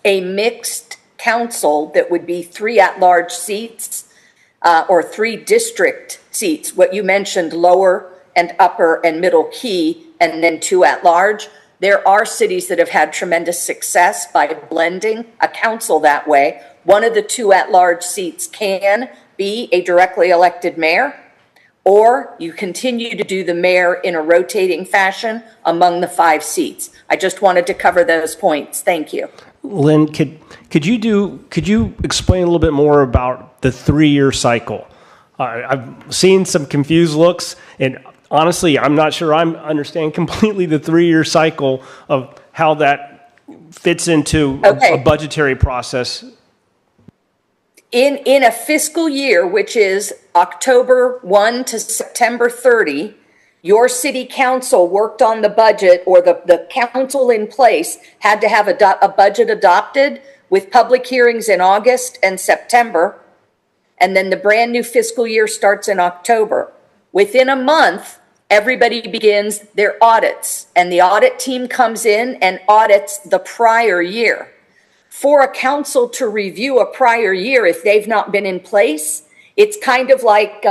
a mixed council that would be 3 at-large seats or 3 district seats, what you mentioned, lower and upper and middle key, and then 2 at large. There are cities that have had tremendous success by blending a council that way. One of the 2 at large seats can be a directly elected mayor, or you continue to do the mayor in a rotating fashion among the 5 seats. I just wanted to cover those points. Thank you. Lynn, could you explain a little bit more about the 3-year cycle? I've seen some confused looks, and honestly, I'm not sure I understand completely the 3-year cycle of how that fits into a budgetary process. In a fiscal year, which is October 1 to September 30, your city council worked on the budget, or the council in place had to have a budget adopted with public hearings in August and September, and then the brand new fiscal year starts in October. Within a month, everybody begins their audits, and the audit team comes in and audits the prior year. For a council to review a prior year, if they've not been in place, it's kind of like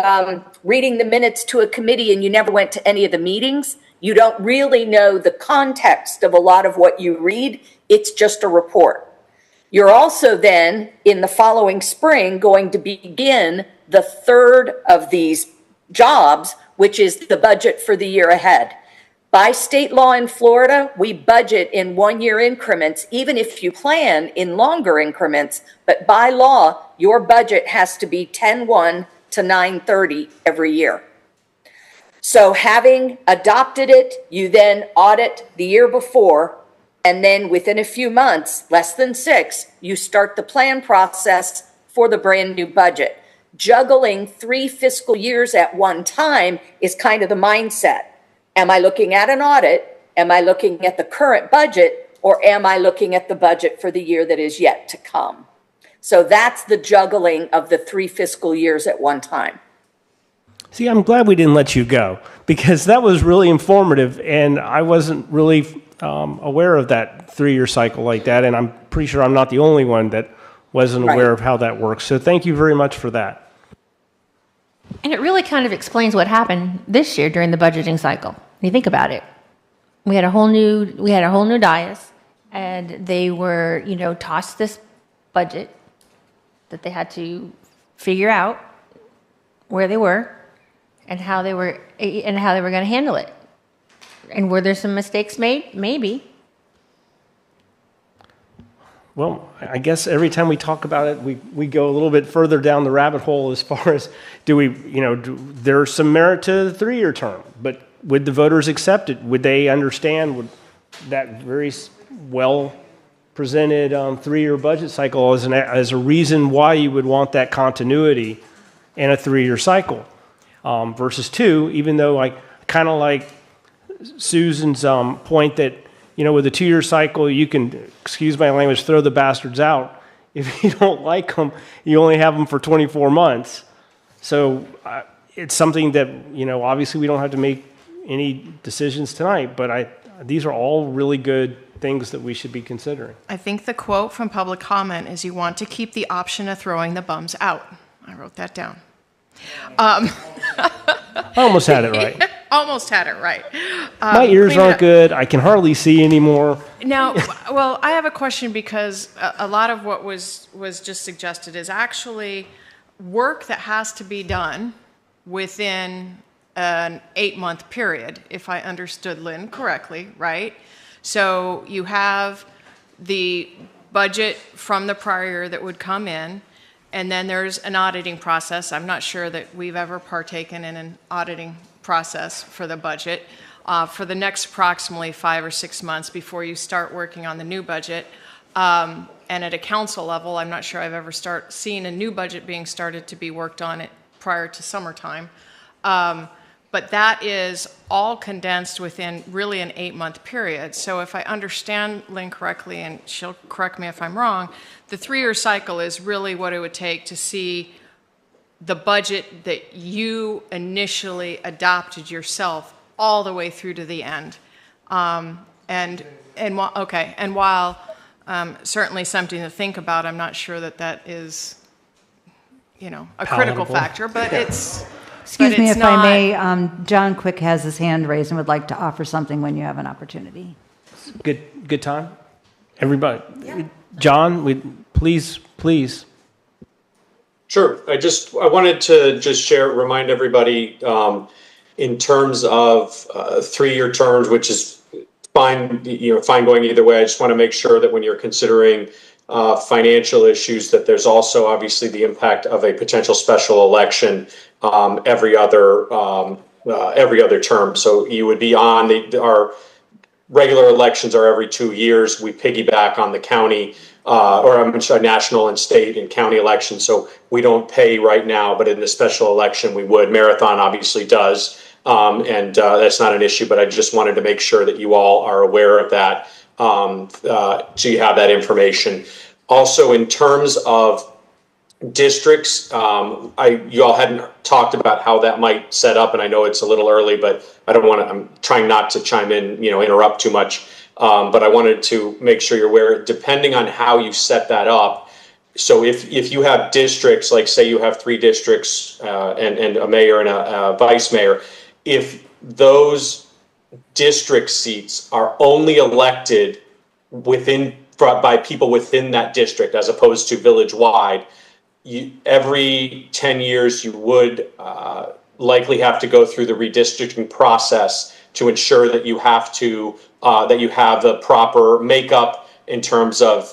reading the minutes to a committee and you never went to any of the meetings. You don't really know the context of a lot of what you read. It's just a report. You're also then, in the following spring, going to begin the third of these jobs, which is the budget for the year ahead. By state law in Florida, we budget in 1-year increments, even if you plan in longer increments. But by law, your budget has to be 10/1 to 9/30 every year. So having adopted it, you then audit the year before, and then within a few months, less than 6, you start the plan process for the brand new budget. Juggling 3 fiscal years at one time is kind of the mindset. Am I looking at an audit? Am I looking at the current budget? Or am I looking at the budget for the year that is yet to come? So that's the juggling of the 3 fiscal years at one time. See, I'm glad we didn't let you go, because that was really informative, and I wasn't really aware of that 3-year cycle like that, and I'm pretty sure I'm not the only one that wasn't aware of how that works. So thank you very much for that. And it really kind of explains what happened this year during the budgeting cycle. When you think about it, we had a whole new dais, and they were, tossed this budget that they had to figure out where they were and how they were going to handle it. And were there some mistakes made? Maybe. Well, I guess every time we talk about it, we go a little bit further down the rabbit hole as far as there's some merit to the 3-year term, but would the voters accept it? Would they understand that very well presented 3-year budget cycle as a reason why you would want that continuity in a 3-year cycle versus 2, even though I kind of like Susan's point that, with a 2-year cycle, you can, excuse my language, throw the bastards out. If you don't like them, you only have them for 24 months. So it's something that, obviously we don't have to make any decisions tonight, but these are all really good things that we should be considering. I think the quote from public comment is you want to keep the option of throwing the bums out. I wrote that down. I almost had it right. Almost had it right. My ears aren't good. I can hardly see anymore. Now, well, I have a question because a lot of what was just suggested is actually work that has to be done within an 8-month period, if I understood Lynn correctly, right? So you have the budget from the prior year that would come in, and then there's an auditing process. I'm not sure that we've ever partaken in an auditing process for the budget for the next approximately 5 or 6 months before you start working on the new budget. And at a council level, I'm not sure I've ever seen a new budget being started to be worked on it prior to summertime. But that is all condensed within really an 8-month period. So if I understand Lynn correctly, and she'll correct me if I'm wrong, the 3-year cycle is really what it would take to see the budget that you initially adopted yourself all the way through to the end. And while certainly something to think about, I'm not sure that is, a critical factor, but it's. Excuse me if I may, John Quick has his hand raised and would like to offer something when you have an opportunity. Good time? Everybody? Yeah. John, please. Sure. I wanted to just remind everybody in terms of 3-year terms, which is fine, fine going either way. I just want to make sure that when you're considering financial issues, that there's also obviously the impact of a potential special election every other term. So you would be on our regular elections are every 2 years. We piggyback on the county national and state and county elections. So we don't pay right now, but in the special election we would. Marathon obviously does, and that's not an issue. But I just wanted to make sure that you all are aware of that, so you have that information. Also, in terms of districts. You all hadn't talked about how that might set up, and I know it's a little early, but I don't want to. I'm trying not to chime in, interrupt too much. But I wanted to make sure you're aware, depending on how you set that up. So if you have districts, like say you have 3 districts and a mayor and a vice mayor, if those district seats are only elected by people within that district, as opposed to village-wide, every 10 years you would likely have to go through the redistricting process to ensure that you have the proper makeup in terms of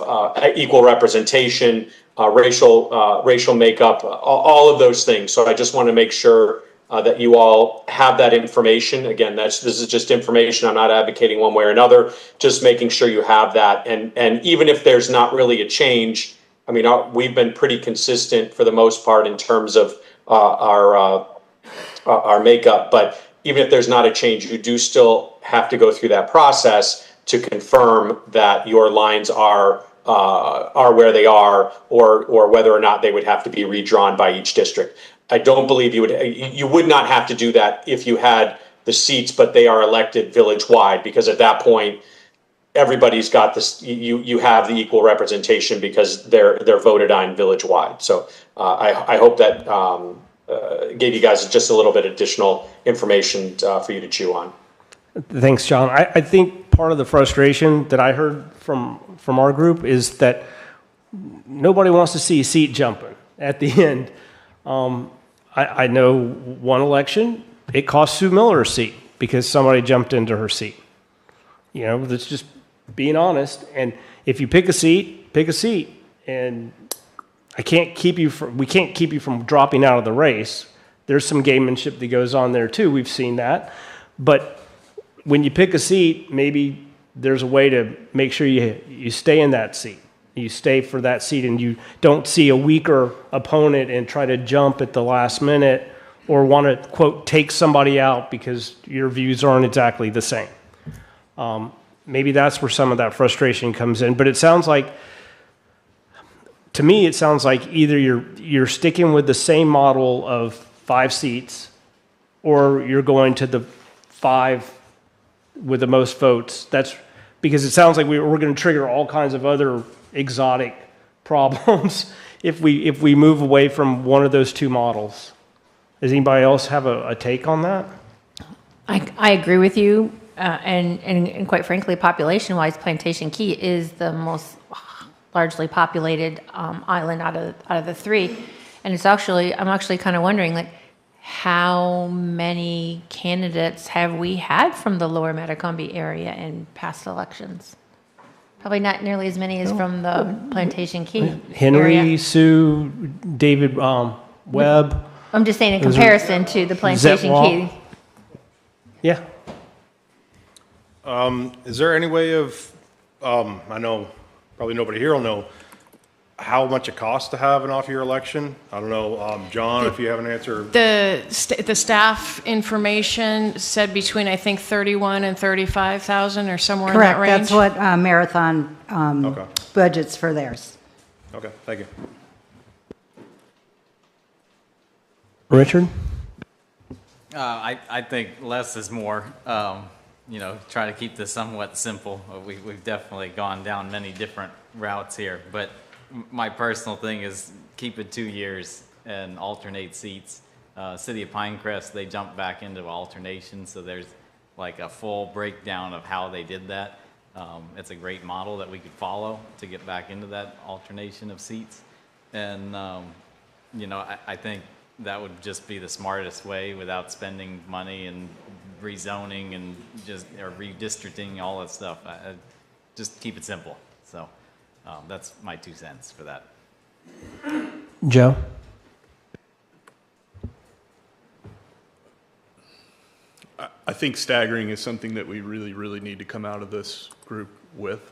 equal representation, racial makeup, all of those things. So I just want to make sure that you all have that information. Again, this is just information. I'm not advocating one way or another, just making sure you have that. And even if there's not really a change, I mean, we've been pretty consistent for the most part in terms of our makeup, but even if there's not a change, you do still have to go through that process to confirm that your lines are where they are, or whether or not they would have to be redrawn by each district. I don't believe you would not have to do that if you had the seats, but they are elected village-wide, because at that point, everybody's got this. You have the equal representation because they're voted on village-wide. So I hope that gave you guys just a little bit additional information for you to chew on. Thanks, John. I think part of the frustration that I heard from our group is that nobody wants to see a seat jumping at the end. I know one election, it cost Sue Miller a seat because somebody jumped into her seat. That's just being honest. And if you pick a seat, and we can't keep you from dropping out of the race. There's some gamemanship that goes on there too. We've seen that. But when you pick a seat, maybe there's a way to make sure you stay in that seat. You stay for that seat and you don't see a weaker opponent and try to jump at the last minute or want to, quote, take somebody out because your views aren't exactly the same. Maybe that's where some of that frustration comes in. But it sounds like, to me, it sounds like either you're sticking with the same model of 5 seats or you're going to the 5 with the most votes. That's because it sounds like we're going to trigger all kinds of other exotic problems if we move away from one of those 2 models. Does anybody else have a take on that? I agree with you, and quite frankly, population-wise, Plantation Key is the most largely populated island out of the 3, and I'm actually kind of wondering, like, how many candidates have we had from the Lower Metacombe area in past elections? Probably not nearly as many as from the Plantation Key Henry, area. Sue, David Webb. I'm just saying in comparison to the Plantation Key. Yeah. Is there any way of, I know probably nobody here will know, how much it costs to have an off-year election? I don't know, John, if you have an answer. The staff information said between, I think, 31 and 35,000 or somewhere in that Correct, range. that's what Marathon Okay. budgets for theirs. Okay, thank you. Richard? I think less is more. Try to keep this somewhat simple. We've definitely gone down many different routes here, but my personal thing is keep it 2 years and alternate seats. City of Pinecrest, they jumped back into alternation, so there's like a full breakdown of how they did that. It's a great model that we could follow to get back into that alternation of seats. And, I think that would just be the smartest way without spending money and rezoning and or redistricting, all that stuff. Just keep it simple. So that's my 2 cents for that. Joe? I think staggering is something that we really, really need to come out of this group with.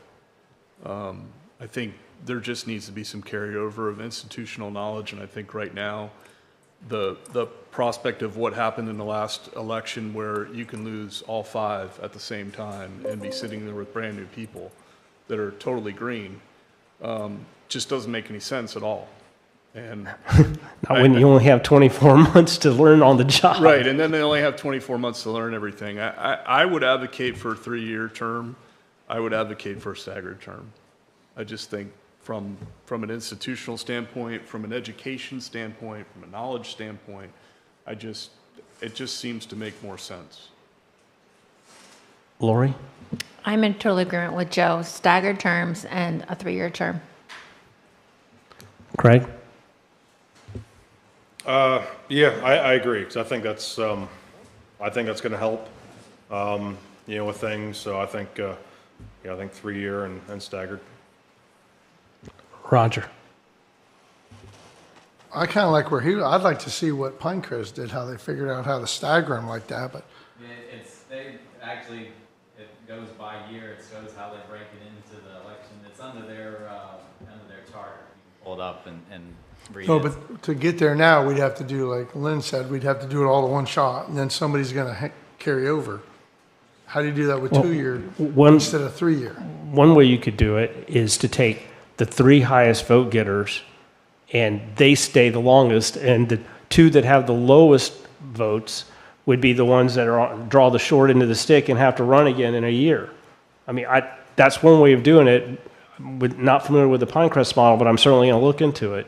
I think there just needs to be some carryover of institutional knowledge, and I think right now the prospect of what happened in the last election where you can lose all 5 at the same time and be sitting there with brand new people that are totally green just doesn't make any sense at all. And Not when you only have 24 months to learn on the job. right, and then they only have 24 months to learn everything. I would advocate for a 3-year term. I would advocate for a staggered term. I just think from an institutional standpoint, from an education standpoint, from a knowledge standpoint, it just seems to make more sense. Lori? I'm in total agreement with Joe, staggered terms and a 3-year term. Craig? Yeah, I agree, because I think that's going to help, with things. So I think 3-year and staggered. Roger? I kind of like I'd like to see what Pinecrest did, how they figured out how to stagger them like that, but It goes by year. It shows how they break it into the election. It's under their charter. You can pull it up and read no, it. but to get there now, we'd have to do, like Lynn said, we'd have to do it all in one shot, and then somebody's going to carry over. How do you do that with 2-year instead of 3-year? One way you could do it is to take the 3 highest vote getters, and they stay the longest, and the 2 that have the lowest votes would be the ones that draw the short end of the stick and have to run again in a year. I mean, that's one way of doing it. Not familiar with the Pinecrest model, but I'm certainly going to look into it.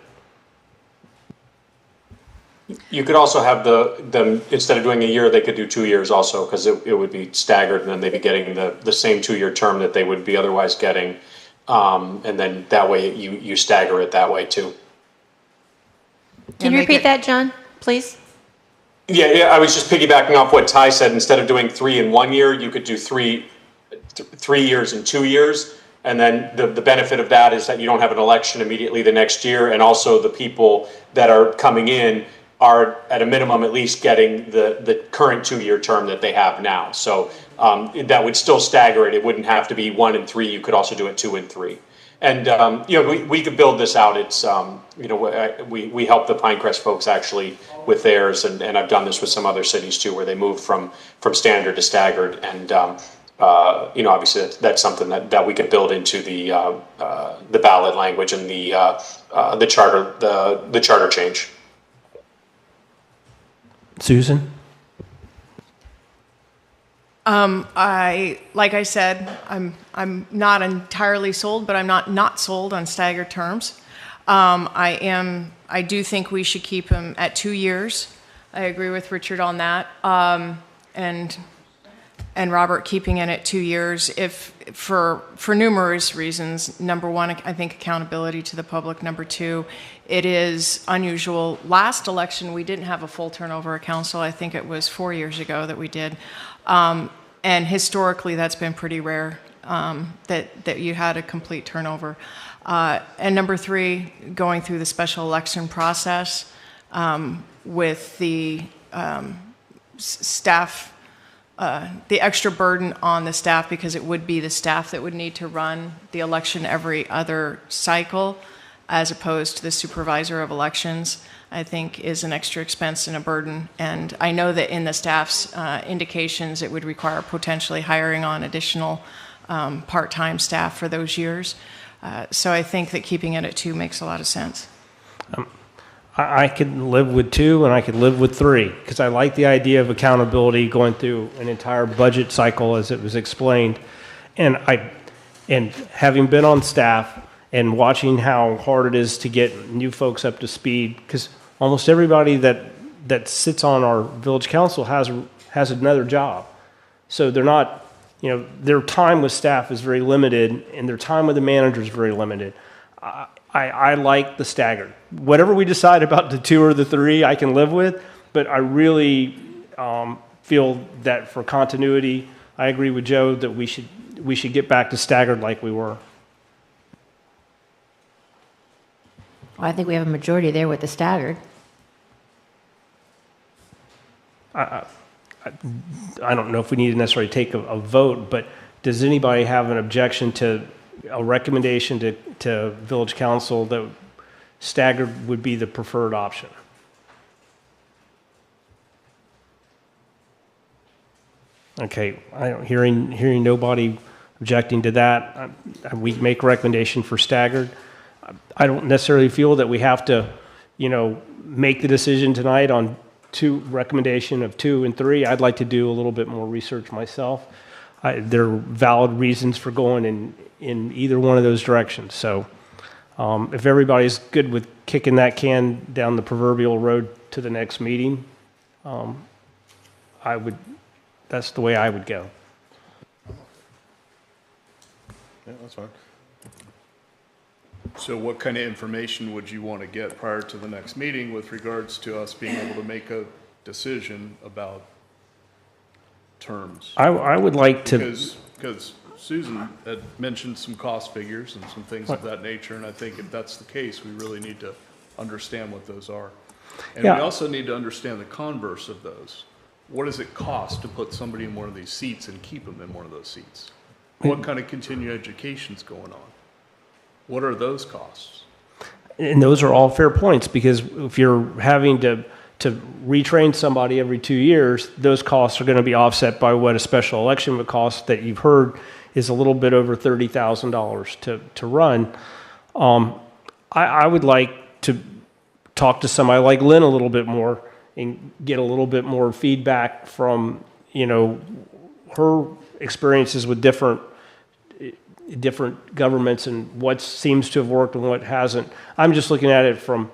You could also have them instead of doing a year, they could do 2 years also, because it would be staggered, and then they'd be getting the same 2-year term that they would be otherwise getting, and then that way you stagger it that way too. Can you repeat that, John, please? Yeah, I was just piggybacking off what Ty said. Instead of doing 3 in 1 year, you could do 3 years and 2 years. And then the benefit of that is that you don't have an election immediately the next year. And also the people that are coming in are at a minimum at least getting the current 2-year term that they have now. So that would still stagger it. It wouldn't have to be 1 and 3. You could also do it 2 and 3. And, we could build this out. It's, we help the Pinecrest folks actually with theirs. And I've done this with some other cities too, where they move from standard to staggered. And, obviously that's something that we could build into the ballot language and the charter change. Susan? Like I said, I'm not entirely sold, but I'm not sold on staggered terms. I do think we should keep them at 2 years. I agree with Richard on that. And Robert keeping it at 2 years if for numerous reasons. Number one, I think accountability to the public. Number two, it is unusual. Last election, we didn't have a full turnover of council. I think it was 4 years ago that we did. And historically, that's been pretty rare that you had a complete turnover. And number three, going through the special election process with the staff, the extra burden on the staff, because it would be the staff that would need to run the election every other cycle, as opposed to the supervisor of elections, I think is an extra expense and a burden. And I know that in the staff's indications, it would require potentially hiring on additional part-time staff for those years. So I think that keeping it at 2 makes a lot of sense. I could live with 2 and I could live with 3 because I like the idea of accountability going through an entire budget cycle as it was explained. And having been on staff and watching how hard it is to get new folks up to speed, because almost everybody that sits on our village council has another job. So they're not, their time with staff is very limited and their time with the manager is very limited. I like the staggered. Whatever we decide about the 2 or the 3, I can live with, but I really feel that for continuity, I agree with Joe that we should get back to staggered like we were. Well, I think we have a majority there with the staggered. I don't know if we need to necessarily take a vote, but does anybody have an objection to a recommendation to village council that staggered would be the preferred option? Okay, hearing nobody objecting to that, we make a recommendation for staggered. I don't necessarily feel that we have to make the decision tonight on recommendation of 2 and 3. I'd like to do a little bit more research myself. There are valid reasons for going in either one of those directions. So if everybody's good with kicking that can down the proverbial road to the next meeting, that's the way I would go. Yeah, that's fine. So what kind of information would you want to get prior to the next meeting with regards to us being able to make a decision about terms? I would like to. Because Susan had mentioned some cost figures and some things of that nature, and I think if that's the case, we really need to understand what those are. And we also need to understand the converse of those. What does it cost to put somebody in one of these seats and keep them in one of those seats? What kind of continuing education's going on? What are those costs? And those are all fair points, because if you're having to retrain somebody every 2 years, those costs are going to be offset by what a special election would cost that you've heard is a little bit over $30,000 to run. I would like to talk to somebody like Lynn a little bit more and get a little bit more feedback from, her experiences with different governments and what seems to have worked and what hasn't. I'm just looking at it from,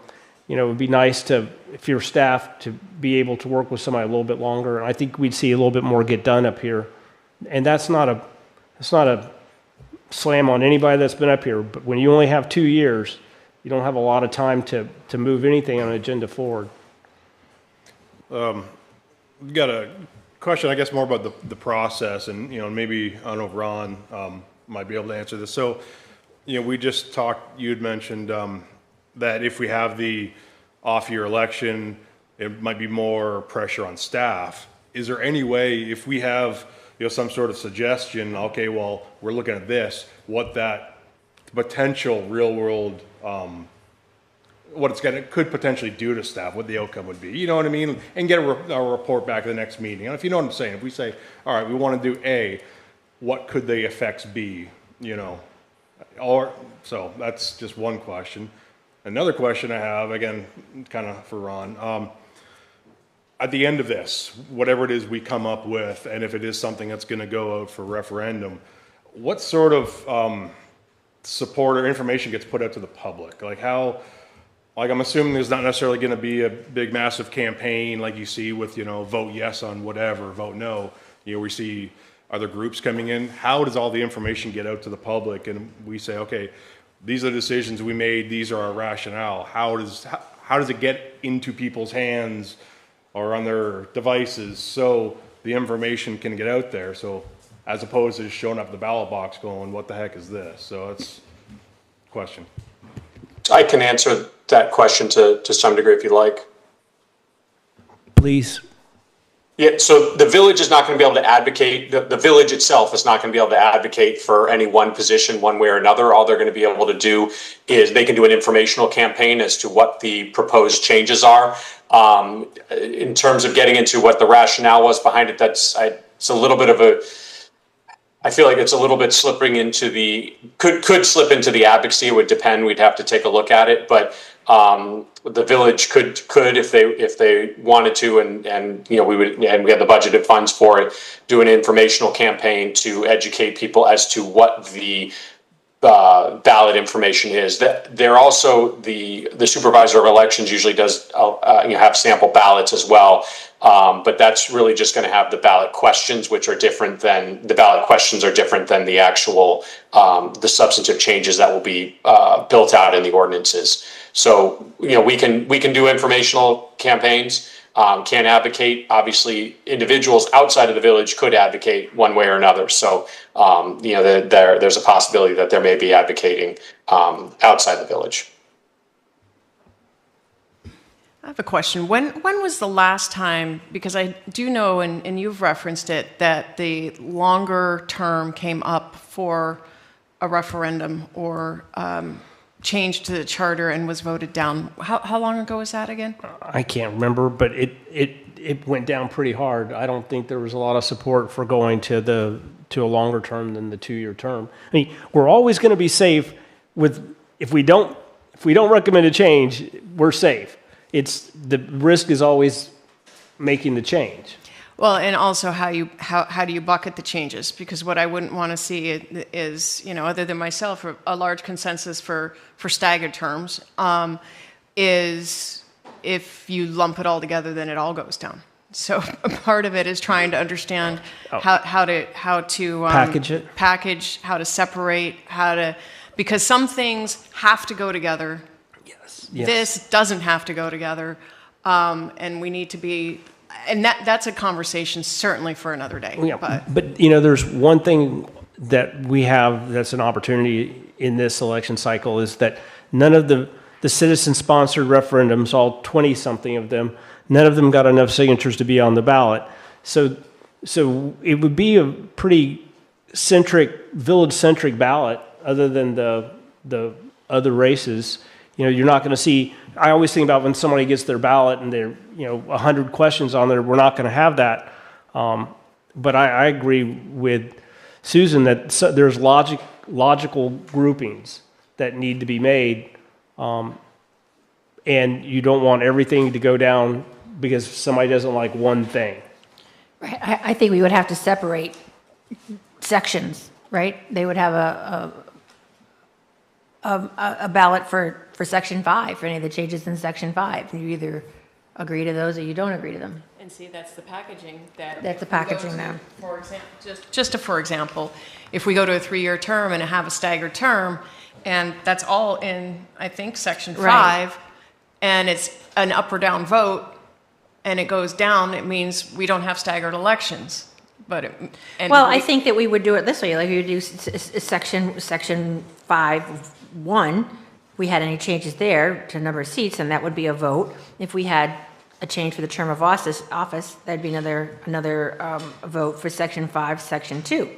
it would be nice to, if you're staff, to be able to work with somebody a little bit longer. And I think we'd see a little bit more get done up here. And that's not a slam on anybody that's been up here, but when you only have 2 years, you don't have a lot of time to move anything on an agenda forward. We've got a question, I guess, more about the process, and maybe I don't know if Ron might be able to answer this. So, we just talked. You had mentioned that if we have the off-year election, it might be more pressure on staff. Is there any way, if we have some sort of suggestion, okay, well, we're looking at this, what that potential real-world what could potentially do to staff, what the outcome would be, you know what I mean? And get a report back at the next meeting. And if you know what I'm saying, if we say, all right, we want to do A, what could the effects be, so that's just one question. Another question I have, again, kind of for Ron, at the end of this, whatever it is we come up with, and if it is something that's going to go out for referendum, what sort of support or information gets put out to the public? Like I'm assuming there's not necessarily going to be a big, massive campaign like you see with, vote yes on whatever, vote no. We see other groups coming in. How does all the information get out to the public? And we say, okay, these are the decisions we made. These are our rationale. How does it get into people's hands or on their devices so the information can get out there? So as opposed to just showing up at the ballot box going, what the heck is this? So it's a question. I can answer that question to some degree if you'd like. Please. Yeah, so the village is not going to be able to advocate, the village itself is not going to be able to advocate for any one position one way or another. All they're going to be able to do is they can do an informational campaign as to what the proposed changes are. In terms of getting into what the rationale was behind it, it's a little bit of I feel like it's a little bit slipping into could slip into the advocacy. It would depend. We'd have to take a look at it, but the village could if they wanted to, and we had the budgeted funds for it, do an informational campaign to educate people as to what the ballot information is. That they're also the supervisor of elections usually does have sample ballots as well, but that's really just going to have the ballot questions, which are different than the actual the substantive changes that will be built out in the ordinances. So we can do informational campaigns. Can't advocate. Obviously, individuals outside of the village could advocate one way or another. So, there's a possibility that there may be advocating outside the village. I have a question. When was the last time, because I do know, and you've referenced it, that the longer term came up for a referendum or change to the charter and was voted down? How long ago was that again? I can't remember, but it went down pretty hard. I don't think there was a lot of support for going to a longer term than the 2-year term. I mean, we're always going to be safe if we don't if we don't recommend a change, we're safe. It's, the risk is always making the change. Well, and also how do you bucket the changes? Because what I wouldn't want to see is, other than myself, a large consensus for staggered terms, is if you lump it all together, then it all goes down. So part of it is trying to understand how to package, how to separate, because some things have to go together. Yes. This doesn't have to go together, and we need to be. And that's a conversation certainly for another day. Yeah, but there's one thing that we have that's an opportunity in this election cycle is that none of the citizen-sponsored referendums, all 20-something of them, none of them got enough signatures to be on the ballot. So it would be a pretty village-centric ballot other than the other races. You're not going to see, I always think about when somebody gets their ballot and they're, 100 questions on there, we're not going to have that. But I agree with Susan that there's logical groupings that need to be made. And you don't want everything to go down because somebody doesn't like one thing. Right. I think we would have to separate sections, right? They would have a ballot for Section 5, for any of the changes in Section 5. You either agree to those or you don't agree to them. And see, that's the packaging that. That's the packaging now. For example, for example, if we go to a 3-year term and have a staggered term, and that's all in, I think, Section 5, Right. and it's an up or down vote, and it goes down, it means we don't have staggered elections. I think that we would do it this way, like we would do Section 5(1), we had any changes there to number of seats, and that would be a vote. If we had a change for the term of office, that'd be another vote for Section 5, Section 2,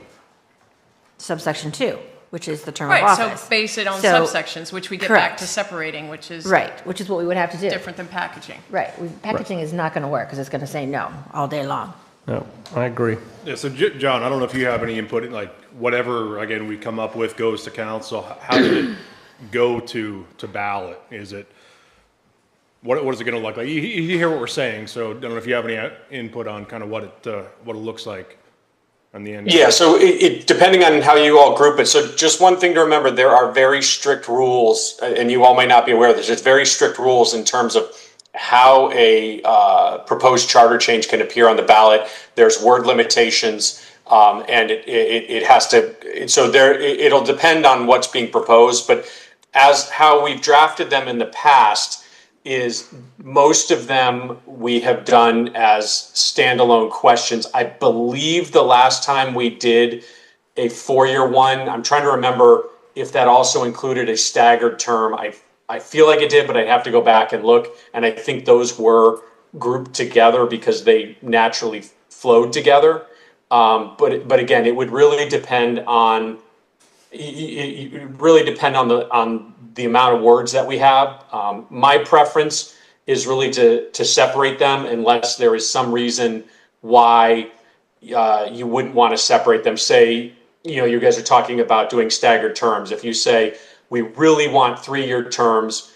subsection 2, which is the term of office. Right, so base it on subsections, which we get back to separating, which is right, which is what we would have to do. Different than packaging. Right, packaging is not going to work because it's going to say no all day long. No, I agree. Yeah, so John, I don't know if you have any input in, like, whatever, again, we come up with goes to council. How did it go to ballot? Is it, what is it going to look like? You hear what we're saying, so I don't know if you have any input on kind of what it looks like on the end. Yeah, so it depending on how you all group it. So just one thing to remember, there are very strict rules, and you all might not be aware of this. There's very strict rules in terms of how a proposed charter change can appear on the ballot. There's word limitations, and it has to. So it'll depend on what's being proposed. But as how we've drafted them in the past is most of them we have done as standalone questions. I believe the last time we did a 4-year one, I'm trying to remember if that also included a staggered term. I feel like it did, but I'd have to go back and look. And I think those were grouped together because they naturally flowed together. But again, it would really depend on the amount of words that we have. My preference is really to separate them unless there is some reason why you wouldn't want to separate them. Say, you guys are talking about doing staggered terms. If you say, we really want 3-year terms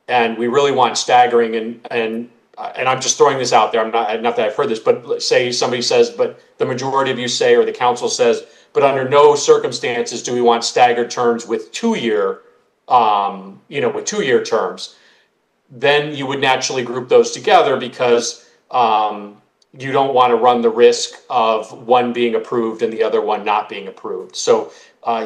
and we really want staggering and I'm just throwing this out there. Not that I've heard this, but let's say somebody says, but the majority of you say, or the council says, but under no circumstances do we want staggered terms with 2-year, with 2-year terms. Then you would naturally group those together because you don't want to run the risk of one being approved and the other one not being approved. So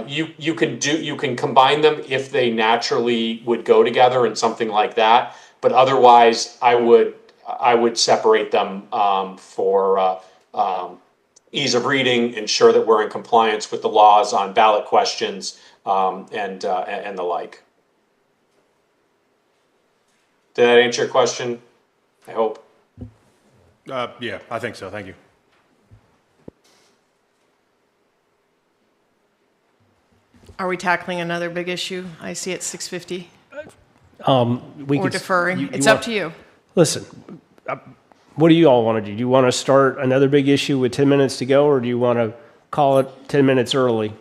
you can combine them if they naturally would go together in something like that. But otherwise, I would separate them for ease of reading, ensure that we're in compliance with the laws on ballot questions and the like. Did that answer your question? I hope. Yeah, I think so. Thank you. Are we tackling another big issue? I see it's 6:50. Or deferring. It's up to you. Listen, what do you all want to do? Do you want to start another big issue with 10 minutes to go, or do you want to call it 10 minutes early?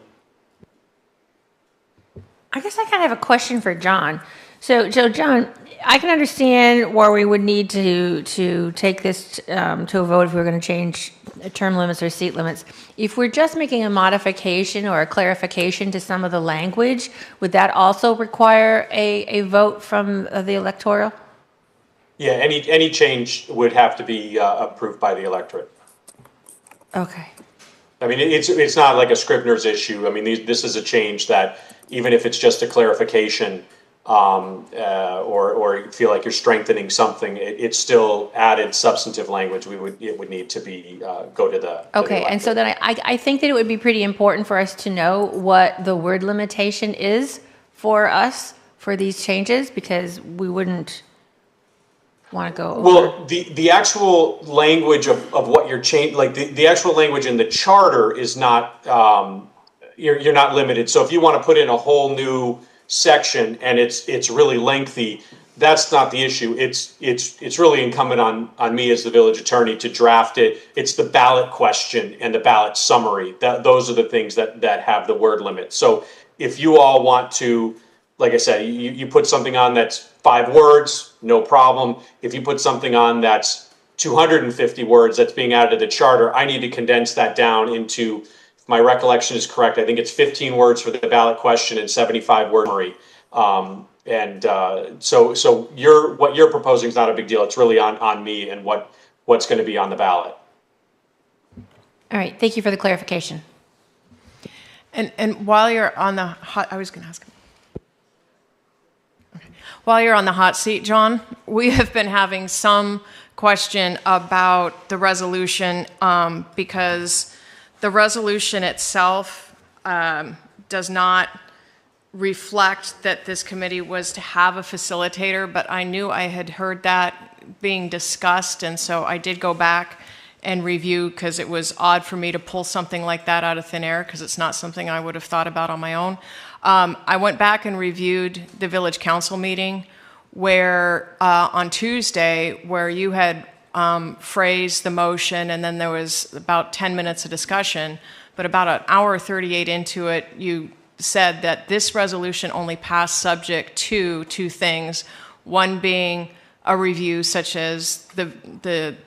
I guess I kind of have a question for John. So, John, I can understand where we would need to take this to a vote if we were going to change term limits or seat limits. If we're just making a modification or a clarification to some of the language, would that also require a vote from the electoral? Yeah, any change would have to be approved by the electorate. Okay. I mean, it's not like a Scribner's issue. I mean, this is a change that, even if it's just a clarification, or you feel like you're strengthening something, it's still added substantive language. It would need to be go to the Okay, and so then I think that it would be pretty important for us to know what the word limitation is for us for these changes, because we wouldn't want to go over. Well, the actual language of what you're changing, like the actual language in the charter is not, you're not limited. So if you want to put in a whole new section and it's really lengthy, that's not the issue. It's really incumbent on me as the village attorney to draft it. It's the ballot question and the ballot summary. Those are the things that have the word limit. So if you all want to, like I said, you put something on that's 5 words, no problem. If you put something on that's 250 words that's being added to the charter, I need to condense that down into, if my recollection is correct, I think it's 15 words for the ballot question and 75 word summary. So what you're proposing is not a big deal. It's really on me and what's going to be on the ballot. All right, thank you for the clarification. And while you're on the hot, I was going to ask. Okay. While you're on the hot seat, John, we have been having some question about the resolution because the resolution itself does not reflect that this committee was to have a facilitator, but I knew I had heard that being discussed, and so I did go back and review, because it was odd for me to pull something like that out of thin air, because it's not something I would have thought about on my own. I went back and reviewed the village council meeting where on Tuesday, where you had phrased the motion, and then there was about 10 minutes of discussion, but about an hour 38 into it, you said that this resolution only passed subject to 2 things, one being a review such as the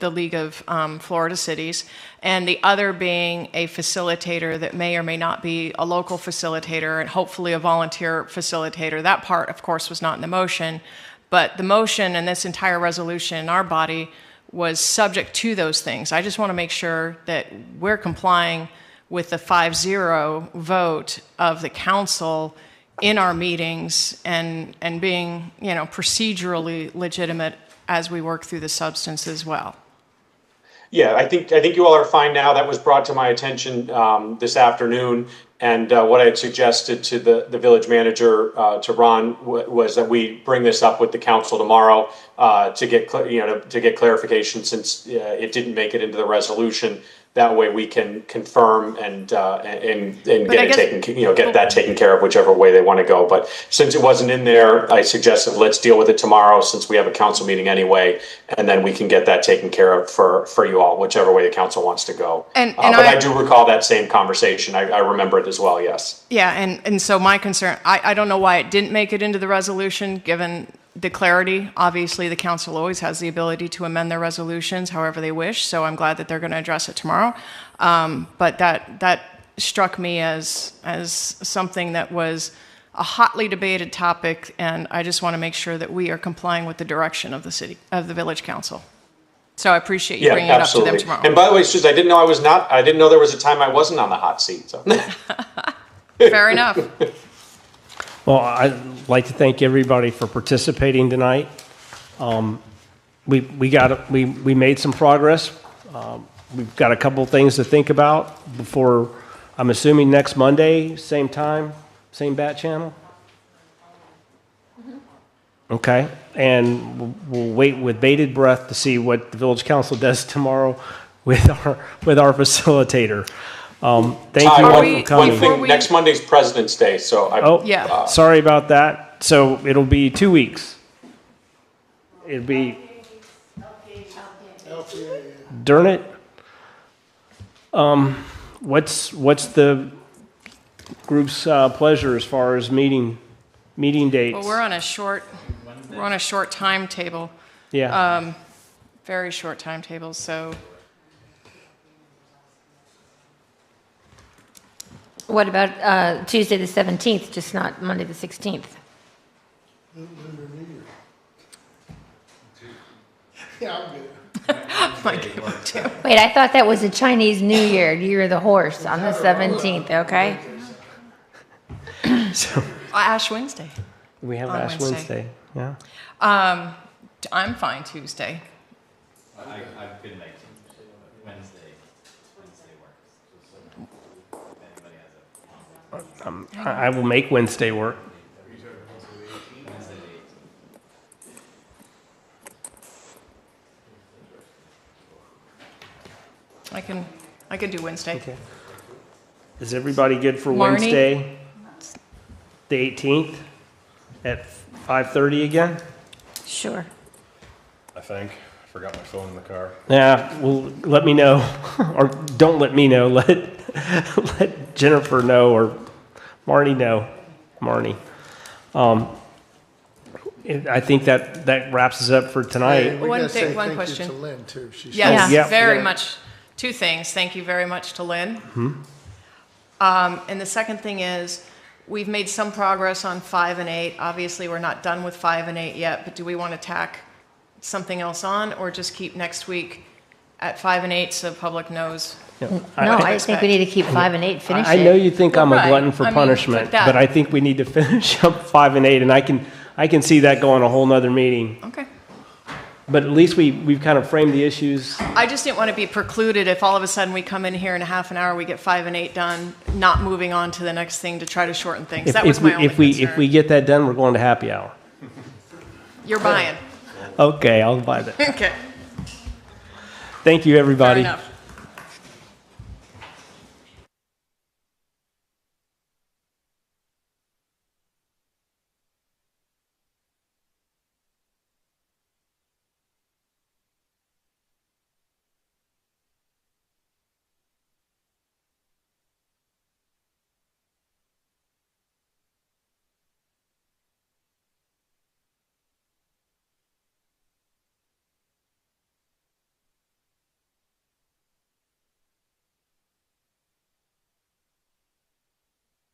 League of Florida Cities, and the other being a facilitator that may or may not be a local facilitator and hopefully a volunteer facilitator. That part, of course, was not in the motion, but the motion and this entire resolution in our body was subject to those things. I just want to make sure that we're complying with the 5-0 vote of the council in our meetings and being, procedurally legitimate as we work through the substance as well. Yeah, I think you all are fine now. That was brought to my attention this afternoon, and what I had suggested to the village manager, to Ron, was that we bring this up with the council tomorrow to get clarification, since it didn't make it into the resolution. That way we can confirm and get that taken care of whichever way they want to go. But since it wasn't in there, I suggested let's deal with it tomorrow, since we have a council meeting anyway, and then we can get that taken care of for you all, whichever way the council wants to go. But I do recall that same conversation. I remember it as well, yes. Yeah, and so my concern, I don't know why it didn't make it into the resolution, given the clarity. Obviously, the council always has the ability to amend their resolutions however they wish, so I'm glad that they're going to address it tomorrow. But that struck me as something that was a hotly debated topic, and I just want to make sure that we are complying with the direction of the village council. So I appreciate you bringing it up to them tomorrow. And by the way, Susan, I didn't know there was a time I wasn't on the hot seat. So. Fair enough. Well, I'd like to thank everybody for participating tonight. We made some progress. We've got a couple things to think about before, I'm assuming next Monday, same time, same bat channel? Okay, and we'll wait with bated breath to see what the village council does tomorrow with our facilitator. Thank you all for coming. Next Monday's President's Day, so sorry about that. So it'll be 2 weeks. It'll be, darn it. What's the group's pleasure as far as meeting Meeting dates. Well, we're on a short timetable, Yeah. very short timetable, so What about Tuesday, the 17th, just not Monday, the 16th? Yeah, I'm good. Wait, I thought that was the Chinese New Year, Year of the Horse, on the 17th, okay? So Ash Wednesday. we have On Ash Wednesday. Yeah. I'm fine Tuesday. I could make Wednesday works. If anybody has I will make Wednesday work. I can do Wednesday. Okay. Is everybody good for Marnie? Wednesday, the 18th at 5:30 again? Sure. I think. I forgot my phone in the car. Yeah, well, let me know, or don't let me know. Let Jennifer know, or Marnie know. Marnie. I think that wraps us up for tonight. We One gotta thing- say one thank you question. to Lynn, too. She's Yes, Oh, yeah. very Yeah. much. Two things. Thank you very much to Lynn. And the second thing is, we've made some progress on 5 and 8. Obviously, we're not done with 5 and 8 yet, but do we want to tack something else on, or just keep next week at 5 and 8 so the public knows? No, I think we need to keep 5 and 8, finish it. I know you think I'm a Right. glutton for I mean, punishment, but that- but I think we need to finish up 5 and 8, and I can see that going a whole nother meeting. Okay. But at least we've kind of framed the issues. I just didn't want to be precluded if all of a sudden we come in here in a half an hour, we get 5 and 8 done, not moving on to the next thing to try to shorten things. That was my only If we concern. get that done, we're going to happy hour. You're buying. Okay, I'll buy that. Okay. Thank you, everybody. Fair enough.